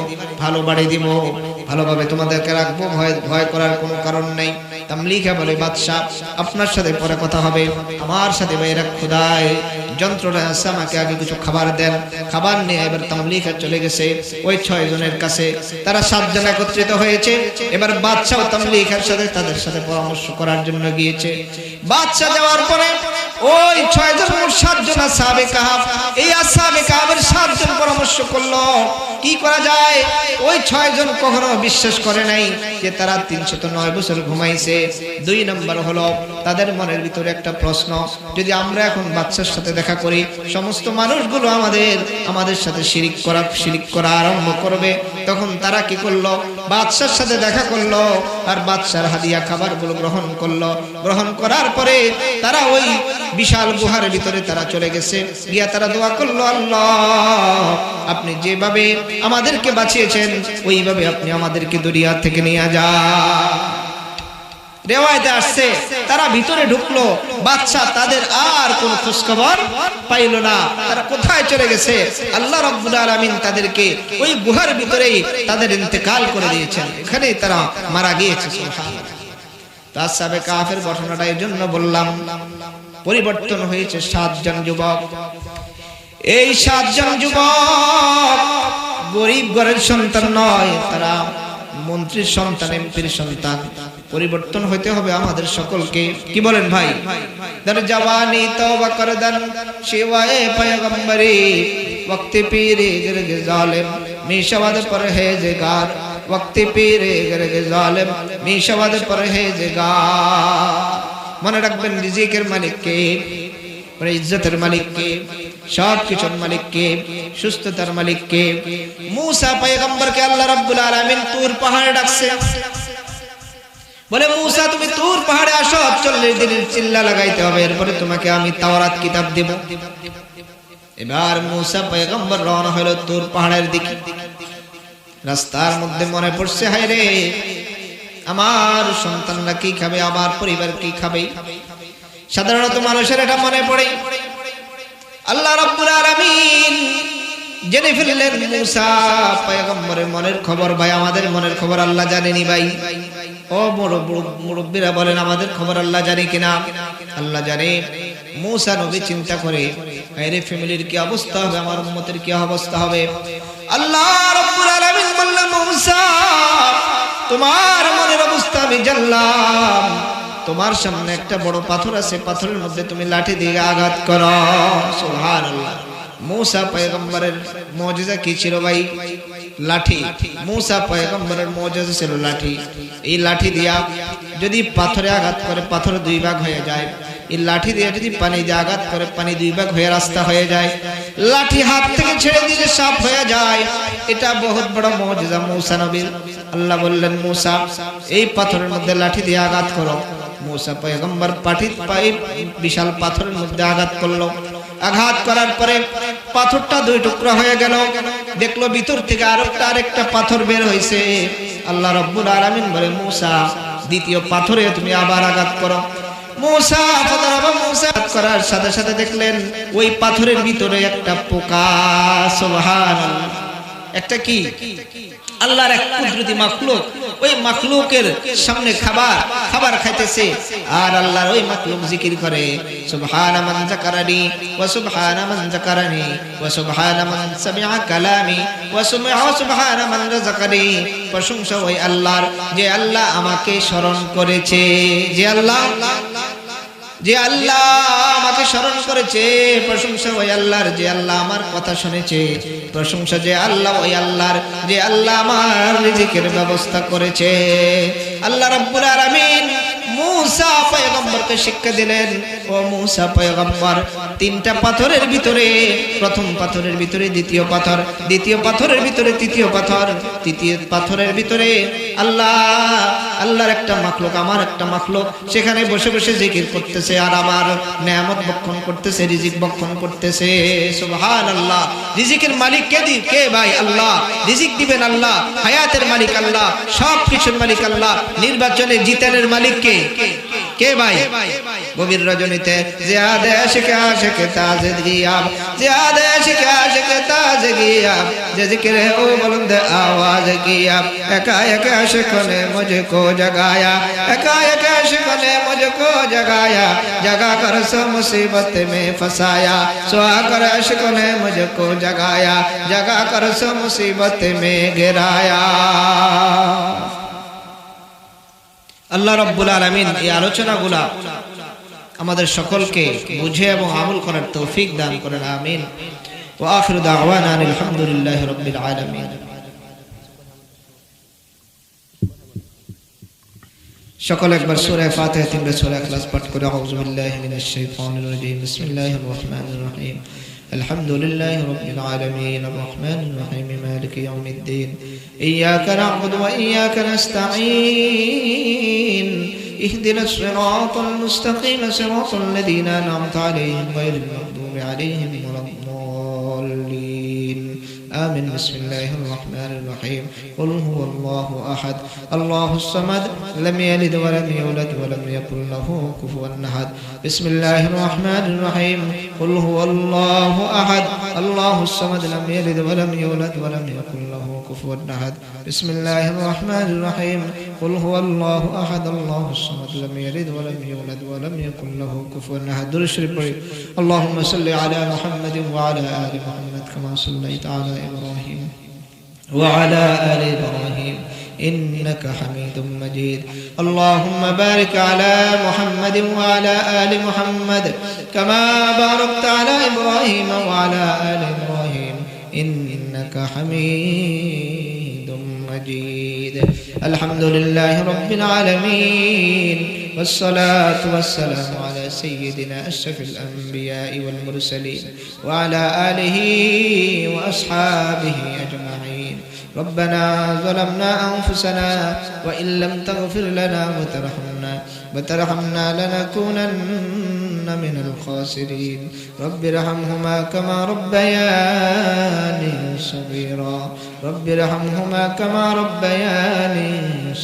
ভালো বাড়ি দিব, ভালোভাবে তোমাদেরকে রাখবো, ভয় করার কোনো কারণ নেই। তামলিকা বলে, বাদশাহ আপনার সাথে পরে কথা হবে, আমার সাথে বাইরে খোদায় যন্ত্রণা আছে, আমাকে আগে কিছু খাবার দেন। খাবার নিয়ে এবার তামলিকা চলে গেছে ওই 6 জনের কাছে। তারা 7 জন একত্রিত হয়েছে। এবার বাদশাহ তামলিকার সাথে তাদের সাথে পরামর্শ করার জন্য গিয়েছে। বাদশাহ যাওয়ার পরে ওই 6 জন 7 জন আসহাবে কাহাফ, এই আসহাবে কাহাফের 7 জন পরামর্শ করলো কি করা যায়। ওই 6 জন কখনো বিশ্বাস করে নাই যে তারা 309 বছর ঘুমাইছে। 2 নম্বর হলো তাদের মনের ভিতরে একটা প্রশ্ন, যদি আমরা এখন বাদশার সাথে দেখা করি, সমস্ত মানুষগুলো আমাদের সাথে শিরিক করা আরম্ভ করবে। তখন তারা কি করলো, বাদশার সাথে দেখা করলো আর বাদশার হাদিয়া খাবারগুলো গ্রহণ করলো। গ্রহণ করার পরে তারা ওই বিশাল গুহার ভিতরে তারা চলে গেছে। গিয়া তারা দোয়া করলো, আল্লাহ আপনি যেভাবে আমাদেরকে বাঁচিয়েছেন ওইভাবে আপনি আমাদেরকে দুনিয়া থেকে নিয়ে যান। রিওয়ায়েতে আসছে তারা ভিতরে ঢুকলো, বাদশা তাদের আর কোন খোঁজখবর পাইল না। তারা কোথায় চলে গেছে? আল্লাহ রাব্বুল আলামিন তাদেরকে ওই গুহার ভিতরেই তাদের ইন্তেকাল করে দিয়েছেন, এখানেই তারা মারা গিয়েছে। সুবহানাল্লাহ। আসহাবে কাহফের ঘটনাটা এই জন্য বললাম, পরিবর্তন হয়েছে 7 জন যুবক। এই 7 জন যুবক গরিব ঘরের সন্তান নয়, তারা মন্ত্রীর সন্তান, এমপির সন্তান। পরিবর্তন হইতে হবে আমাদের সকলকে। কি বলেন ভাই? দর জওয়ানি তওবা করদান শিওয়ায়ে পয়গম্বরি, ওয়াক্তে পীরে গরগে জালেম মিশাওয়াদ পরহেজগার, ওয়াক্তে পীরে গরগে জালেম মিশাওয়াদ পরহেজগার। মনে রাখবেন রিজিকের মালিক কে, ইজ্জতের মালিক কে, সব কিছুর মালিক কে, সুস্থতার মালিক কে। মুসা পয়গম্বরকে আল্লাহ রাব্বুল আলামিন তুর পাহাড়ে ডাকছে, বলে মুসা তুমি তুর পাহাড়ে আসো, 40 দিনের চিল্লা লাগাইতে হবে, এরপরে তোমাকে আমি তাওরাত কিতাব দেব। এবার মুসা পয়গম্বর রওনা হলো তুর পাহাড়ের দিকে। রাস্তার মধ্যে মনে পড়ছে, হায় রে আমার সন্তানরা কি খাবে, আমার পরিবার কি খাবে। সাধারণত মানুষের এটা মনে পড়ে। আল্লাহ রাব্বুল আলামিন জেনে ফেললেন মুসা পয়গম্বরের মনের খবর। ভাই আমাদের মনের খবর আল্লাহ জানেনি ভাই। ও মুরব্বীরা বলেন আমাদের খবর আল্লাহ জানে কিনা? আল্লাহ জানে। মুসা নবী চিন্তা করে, আরে ফ্যামিলির কি অবস্থা হবে, আমার উম্মতের কি অবস্থা হবে। আল্লাহ রাব্বুল আলামিন বললেন, মুসা তোমার মনের অবস্থা আমি জানলাম। তোমার সামনে একটা বড় পাথর আছে, পাথরের মধ্যে তুমি লাঠি দিয়ে আঘাত করো। সুবহানাল্লাহ। মুসা পয়গম্বরের মুজিজা কি ছিল ভাই? লাঠি। মুসা পয়গম্বরের মুজিজা ছিল লাঠি। এই লাঠি দিয়া যদি পাথরে আঘাত করে পাথর 2 ভাগ হয়ে যায়, এই লাঠি দিয়ে যদি পানি দিয়ে আঘাত করে পানি দুই ভাগ হয়ে রাস্তা হয়ে যায়, লাঠি হাত থেকে ছেড়ে দিলে সাফ হয়ে যায়। এটা বহুত বড় মুজিজা মূসা নবীর। আল্লাহ বললেন মূসা এই পাথরের মধ্যে লাঠি দিয়ে আঘাত করো। মূসা পয়গম্বর বিশাল পাথরের মধ্যে আঘাত করলো। আঘাত করার পরে পাথরটা দুই টুকরা হয়ে গেল। দেখলো ভিতর থেকে আরেকটা পাথর বের হয়েছে। আল্লাহ রাব্বুল আলামিন বলে মূসা দ্বিতীয় পাথরে তুমি আবার আঘাত করো। মূসা করার সাথে সাথে দেখলেন ওই পাথরের ভিতরে একটা পোকা। সুবহানাল্লাহ। একটা কি? আল্লাহর এক কুদরতি মাখলুক। ওই মাখলুকের সামনে খাবার খাইতেছে আর আল্লাহর ওই মাখলুক জিকির করে সুবহানা মান যাকারানি ওয়া সুবহানা মান যাকারানি ওয়া সুবহানা মান সামিআ কালামি ওয়া সুবহানা মান রাযাকানি। প্রশংসা ওই আল্লাহর যে আল্লাহ আমাকে স্মরণ করেছে, যে আল্লাহ আমাকে স্মরণ করেছে। প্রশংসা ওই আল্লাহর যে আল্লাহ আমার কথা শুনেছে। প্রশংসা যে আল্লাহ ওই আল্লাহর যে আল্লাহ আমার রিজিকের ব্যবস্থা করেছে। আল্লাহ রাব্বুল আলামিন মূসা পয়গম্বরকে শিক্ষা দিলেন, ও মূসা পয়গম্বর তিনটা পাথরের ভিতরে প্রথম পাথরের ভিতরে দ্বিতীয় পাথর, দ্বিতীয় পাথরের ভিতরে তৃতীয় পাথর, তৃতীয় পাথরের ভিতরে আল্লাহর একটা মাখলুক, আমার একটা মাখলুক সেখানে বসে বসে জিকির করতেছে আর আমার নেয়ামত বক্ষণ করতেছে, রিজিক বক্ষণ করতেছে। সুবহানাল্লাহ। রিজিকের মালিক কে ভাই? আল্লাহ। রিজিক দিবেন আল্লাহ, হায়াতের মালিক আল্লাহ, সব কিছুর মালিক আল্লাহ। নির্বাচনে জিতানের মালিক কে ভাই? গভীর রজনীতে জিয়াদে আশিকে আশিকে তাজে গিয়াব, জিয়াদে আশিকে আশিকে তাজে গিয়াব, যে জিক্রে ও বুলंद आवाज किया, एका एक आशिकों ने मुझको जगाया, एका एक आशिकों ने मुझको जगाया, जगा कर सो मुसीबत में फंसाया, सोआ कर आशिकों ने मुझको जगाया, जगा कर सो मुसीबत में गिराया। আল্লাহ রাব্বুল আলামিন এই আলোচনাগুলা আমাদের সকলকে বুঝে এবং আমল করার তৌফিক দান করেন। আমিন। ওয়া আখিরু দাওয়ানা আলহামদুলিল্লাহি রাব্বিল আলামিন। সকলে একবার সূরা ফাতিহা তিনবার সূরা ইখলাস পাঠ করে আউযু বিল্লাহি মিনাশ শাইতানির রাজীম। বিসমিল্লাহির রহমানির রহিম। আলহামদুলিল্লাহি রাব্বিল আলামিন আর রহমানির রহিম মালিকি ইয়াউমিদ্দিন। ইয়্যাকা না'বুদু ওয়া ইয়্যাকা নাস্তাঈন। ইহদিনাস সিরাতাল মুস্তাকিম সিরাতাল লাযীনা আন'আমতা আলাইহিম গায়রিল মাগদুবি আলাইহিম ওয়ালাদ-দাল্লিন। آمين. بسم الله الرحمن الرحيم. قل هو الله أحد الله الصمد لم يلد ولم يولد ولم يكن له كفوا أحد. بسم الله الرحمن الرحيم. قل هو الله أحد الله الصمد لم يلد ولم يولد ولم يكن له كفوا أحد. بسم الله الرحمن الرحيم. قل هو الله أحد الله الصمد لم يلد ولم يولد ولم يكن له كفوا أحد. درود شريف পড়ি। اللهم صل على محمد وعلى آل محمد كما صليت على إبراهيم وعلى آل إبراهيم إنك حميد مجيد. اللهم بارك على محمد وعلى آل محمد كما باركت على إبراهيم وعلى آل إبراهيم إنك حميد مجيد. الحمد لله رب العالمين والصلاة والسلام على سيدنا أشرف الأنبياء والمرسلين وعلى آله وأصحابه أجمعين. ربنا ظلمنا أنفسنا وإن لم تغفر لنا وترحمنا لنكونن من الخاسرين. رب ارحمهما كما ربياني صغيرا رب ارحمهما كما ربياني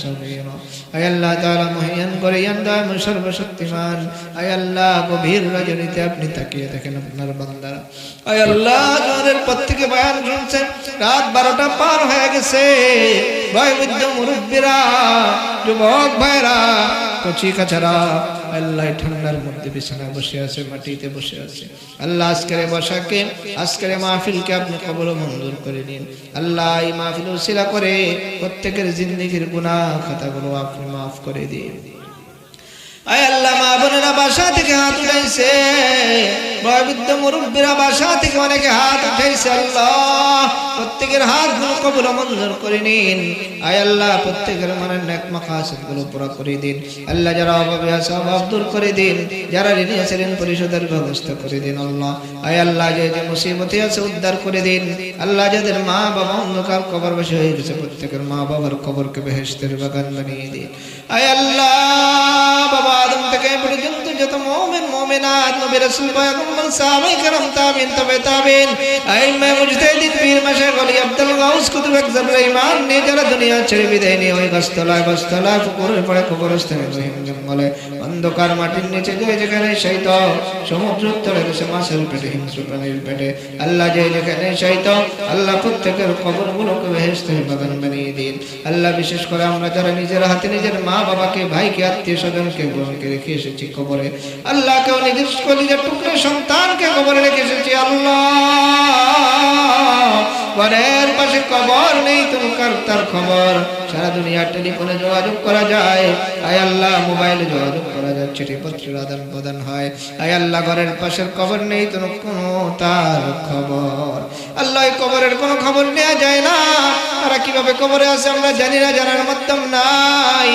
صغيرا. আয় আল্লাহ তাআলা মহিয়ান করিয়ান দয়াময় সর্বশক্তিমান। আয় আল্লাহ গভীর রজনীতে আপনি তাকিয়ে দেখেন আপনার বান্দারা। আয় আল্লাহ যাদের প্রত্যেকে বয়ান শুনছেন রাত 12টা পার হয়ে গেছে। বয়োবৃদ্ধ মুরব্বীরা, যুবক ভাইরা, কচি কাচারা আল্লাহ ঠান্ডার মধ্যে বিছানায় বসে আছে, মাটিতে বসে আছে। আল্লাহ আজকের বসাকে আজকের মাহফিলকে আপনি কবুল ও মঞ্জুর করে নিন। আল্লাহ এই মাহফিল উসিলা করে প্রত্যেকের জিন্দেগির গুনাহ খাতাগুলো আপনি মাফ করে দিন। আয় আল্লাহ মা বোনেরা মায়েরা বাসা থেকে হাত উঠাইছে, বয়োবৃদ্ধ মুরব্বীরা বাসা থেকে অনেকে হাত উঠাইছে। আল্লাহ প্রত্যেকের হাতগুলো কবুল মঞ্জুর করে নিন। আয় আল্লাহ প্রত্যেকের মনের নেক মাকাসিদগুলো পুরা করে দিন। আল্লাহ যারা অভাবে আছে অভাব দূর করে দিন, যারা ঋণী আছে ঋণ পরিশোধের ব্যবস্থা করে দিন। আল্লাহ আয় আল্লাহ যে যে মুসিবতে আছে উদ্ধার করে দিন। আল্লাহ যাদের মা বাবা অন্ধকার কবরবাসী হয়ে গেছে প্রত্যেকের মা বাবার কবরকে বেহেশতের বাগান বানিয়ে দিন। আয় আল্লাহ বাবা আদম থেকে পর্যন্ত যত মুমিন মুমিনাত নবী রাসূল পয়গম্বর সাহাবায়ে কেরাম তাবিন তবে তাবিন আইম্মা মুজতাহিদিন পীর মাশায়েখ ওলি আব্দুল গাউস কুতুব আকজার ইমান নিয়ে যারা দুনিয়া ছেড়ে বিদায় নিয়ে ওই গাছতলায় বাসতলায় পুকুরের পাড়ে কবরস্থানে রহিম জঙ্গলে অন্ধকার মাটির নিচে যেখানে শৈত সমুদ্রের তলে দেশে মাছের পেটে হিংস্র প্রাণীর পেটে আল্লাহ যেখানে শৈত আল্লাহ প্রত্যেকের কবরগুলোকে বেহেশতের বাগান বানিয়ে দিন। আল্লাহ বিশেষ করে আমরা যারা নিজের হাতে নিজের মা বাবাকে ভাইকে আত্মীয় স্বজনকে বোনকে রেখে এসেছি কবরে, আল্লাহ কেউ নিজের কলিজার টুকরো সন্তানকে কবরে রেখে এসেছি। আল্লাহ ঘরের পাশে কবর নেই, তুমি কার তার খবর সারা দুনিয়া টেলিফোনে যোগাযোগ করা যায়। আয় আল্লাহ মোবাইলে যোগাযোগ করা যায়, চিঠিপত্রের আদান প্রদান হয়। আয় আল্লাহ ঘরের পাশের কবর নেই তুমি কোনো তার খবর। আল্লাহ কবরের কোনো খবর নেওয়া যায় না, তারা কিভাবে কবরে আছে আমরা জানি না, জানার মাধ্যম নাই।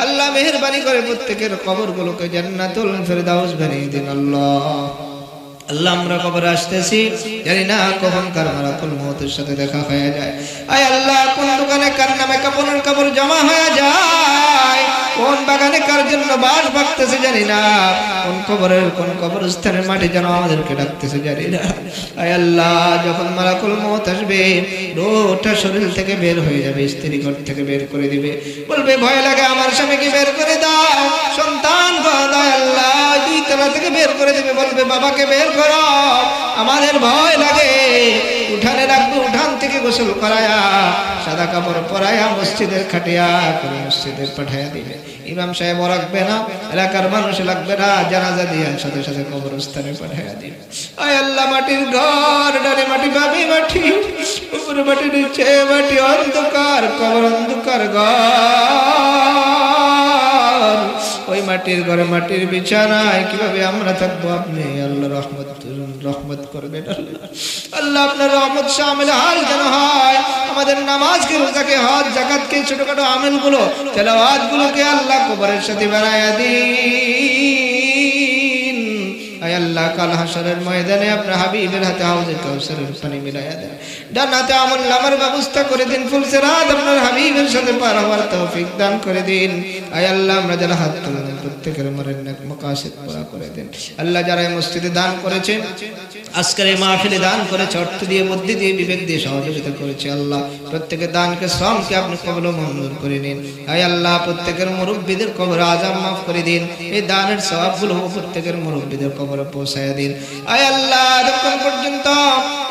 আল্লাহ মেহেরবানি করে প্রত্যেকের কবরগুলোকে জান্নাতুল ফেরদাউস বানিয়ে দিন। আল্লাহ আমরা কবরে আসতেছি, জানি না কখন কার মালাকুল মউতের সাথে দেখা হয়ে যায়। আয় আল্লাহ কোন দোকানে কার নামে কাপড়ের কাপড় জমা হয়ে যায়, কোন বাগানে কার জন্য বাস ভাগতেছে জানি না, কোন কবরের কোন কবরস্থানের মাটি যেন আমাদেরকে ডাকতেছে জানি না। আয় আল্লাহ যখন মালাকুল মউত আসবে রোটা শরীর থেকে বের হয়ে যাবে, স্ত্রী ঘর থেকে বের করে দিবে, বলবে ভয় লাগে আমার স্বামীকে বের করে দাও, সন্তান দাও আল্লাহ দুই তলা থেকে বের করে দিবে, বলবে বাবাকে বের করো আমাদের ভয় লাগে। উঠানে রাখবে, উঠান থেকে গোসল করায়া সাদা কাপড় পরায়া মসজিদের খাটিয়া করে মসজিদে পাঠাইয়া দিবে। ইমাম সাহেব রাখবে না, এলাকার মানুষ লাগবে না, জানাজা দিয়ে সাথে সাথে কবরস্থানে পাঠাইয়া দিবে। আয় আল্লাহ মাটির ঘর, ডানে মাটি বামে মাটি, উপরে মাটি নিচে মাটি, অন্ধকার কবর অন্ধকার ঘর, ওই মাটির ঘরে মাটির বিছানায় কিভাবে আমরা থাকবো আপনি আল্লাহ রহমত করবেন। আল্লাহ আপনার রহমত শামিল হাল যেন হয় আমাদের নামাজকে রোজাকে হজ যাকাতকে ছোটখাটো আমলগুলো তেলাওয়াতগুলোকে আল্লাহ কবরের সাথে বানায়া দিন। আয় আল্লাহ কাল হাশরের ময়দানে আপনার হাবিবের হাতে হাউজে কাউসারের পানি মিলাইয়া দেন, জান্নাতে আমল নামার ব্যবস্থা করে দিন, ফুলসিরাত আপনার হাবিবের সাথে পার হওয়ার তৌফিক দান করে দিন। আয় আল্লাহ আমরা যারা হাত তুলে প্রত্যেকের মনের নেক মাকাসিদ পুরা করে দেন। আল্লাহ যারা এই মসজিদে দান করেছে, আজকের এই মাহফিলে দান করেছে, অর্থ দিয়ে বুদ্ধি দিয়ে বিবেক দিয়ে সহযোগিতা করেছে, আল্লাহ প্রত্যেকের দানকে শ্রমকে আপনি কবুল ও মঞ্জুর করে নিন। আয় আল্লাহ প্রত্যেকের মুরব্বিদের কবর আযাব মাফ করে দিন, এই দানের সওয়াবগুলো প্রত্যেকের মুরব্বিদের কবরে পৌঁছায় দিন। আয় আল্লাহ যতক্ষণ পর্যন্ত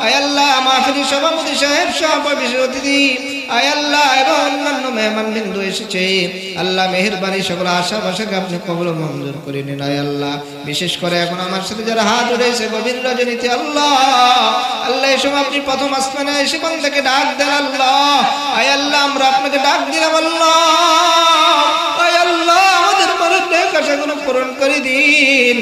আয় আল্লাহ মাহফিলের সভাপতি সাহেব সহ বিশেষ অতিথি আয় আল্লাহ এবং অন্যান্য মেহমান বিন্দু এসেছে, আল্লাহ মেহেরবানি সকল আশা ভাষাকে আপনি কবুল ও মঞ্জুর করে নিন। আয় আল্লাহ বিশেষ করে এখন আমার সাথে যারা হাত উঠেছে গভীর রজনীতে আল্লাহ আল্লাহ এসব আপনি প্রথম আসমানে এসে বান্দাকে ডাক দেন আল্লাহ। আয় আল্লাহ আমরা আপনাকে ডাক দিলাম আল্লাহ। আয় আল্লাহ আমাদের মনের নেক আশাগুলো পূরণ করে দিন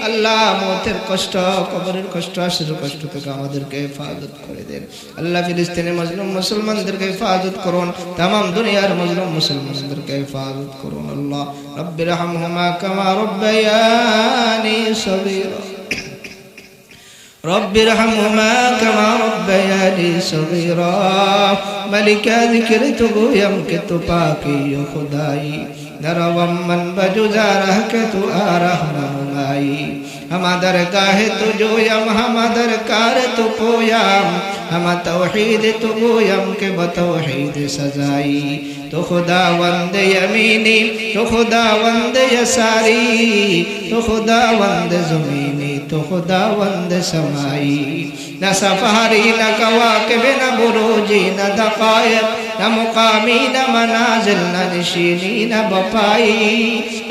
আল্লাহ। মৌতের কষ্ট, কবরের কষ্ট, আসরের কষ্ট থেকে আমাদেরকে হেফাজত করে দেন আল্লাহ। ফিলিস্তিনের মজলুম মুসলমানদেরকে হেফাজত করুন, তামাম দুনিয়ার মজলুম মুসলমানদেরকে হেফাজত করুন আল্লাহ। রব্বিরহামহুমা কামা রব্বায়ানি সগীরা, রব্বিরহামহুমা কামা রব্বায়ানি সগীরা। মালিকা যিকর তো গোয়ম কে তো পাকি ও খুদাই, नरवम मन बजुजारह के तु आरहमाई। हम दरगाह तु जोयम हम दरकार तु पोयम, हम तौहीद तु गोयम के बतौहीद सजाई। तो खुदावंद यमीनी तो खुदावंद यसारी, तो खुदावंद ज़मीनी तो खुदावंद समाई। न सफारी न कवाकिब न बुरूजी न दक़ाइक़, न मुकामी न मनाजिल न निशीनी न बपाई।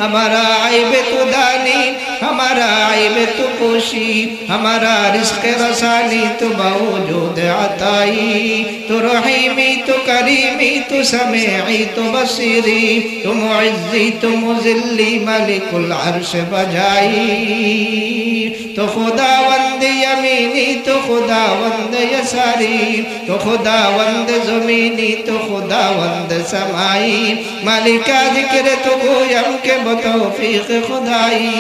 हमारा ऐब तु दानी हमारा आइब तो पोशी, हमारा रिस्क रसानी तो बावजूद अताई, तो रहीमी तो करीमी तो समीई तो बसीरी, तो मुइज़्ज़ी तो मुज़िल्ली मालिकुल अर्श बजाई, तो खुदावंद यमीनी तो खुदावंद यसारी, तो खुदावंद ज़मीनी तो खुदावंद समाई, मालिका जिक्र तो गोयम के बतौफीक खुदाई।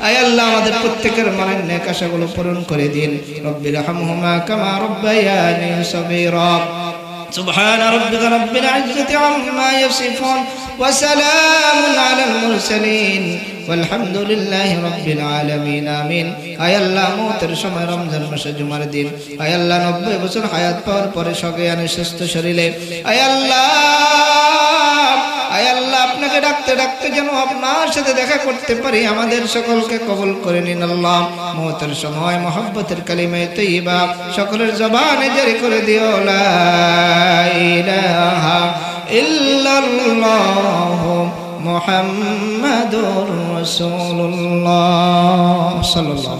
आय अल्लाह আমাদের প্রত্যেকের মনের নেক আশাগুলো পূরণ করে দিন। রব্বিরহামহুমা কামা রব্বায়ানি সগীরা। سبحان ربك رب العزة عما يصفون وسلام على المرسلين والحمد لله رب العالمين آمين। আয় আল্লাহ মওতের সময় রমজান মাসে জুমার দিন, আয় আল্লাহ 90 বছর হায়াত পাওয়ার পরে সজ্ঞানে সুস্থ শরীরে, আয় আল্লাহ আপনাকে ডাকতে ডাকতে যেন আপনার সাথে দেখা করতে পারি, আমাদের সকলকে কবুল করে নিন আল্লাহ। মওতের সময় মুহাব্বতের কালিমা তৈয়বা সকলের জবানে জারি করে দিও, লা ইলাহা ইল্লাল্লাহ মুহাম্মাদুর রাসূলুল্লাহ সাল্লাল্লাহু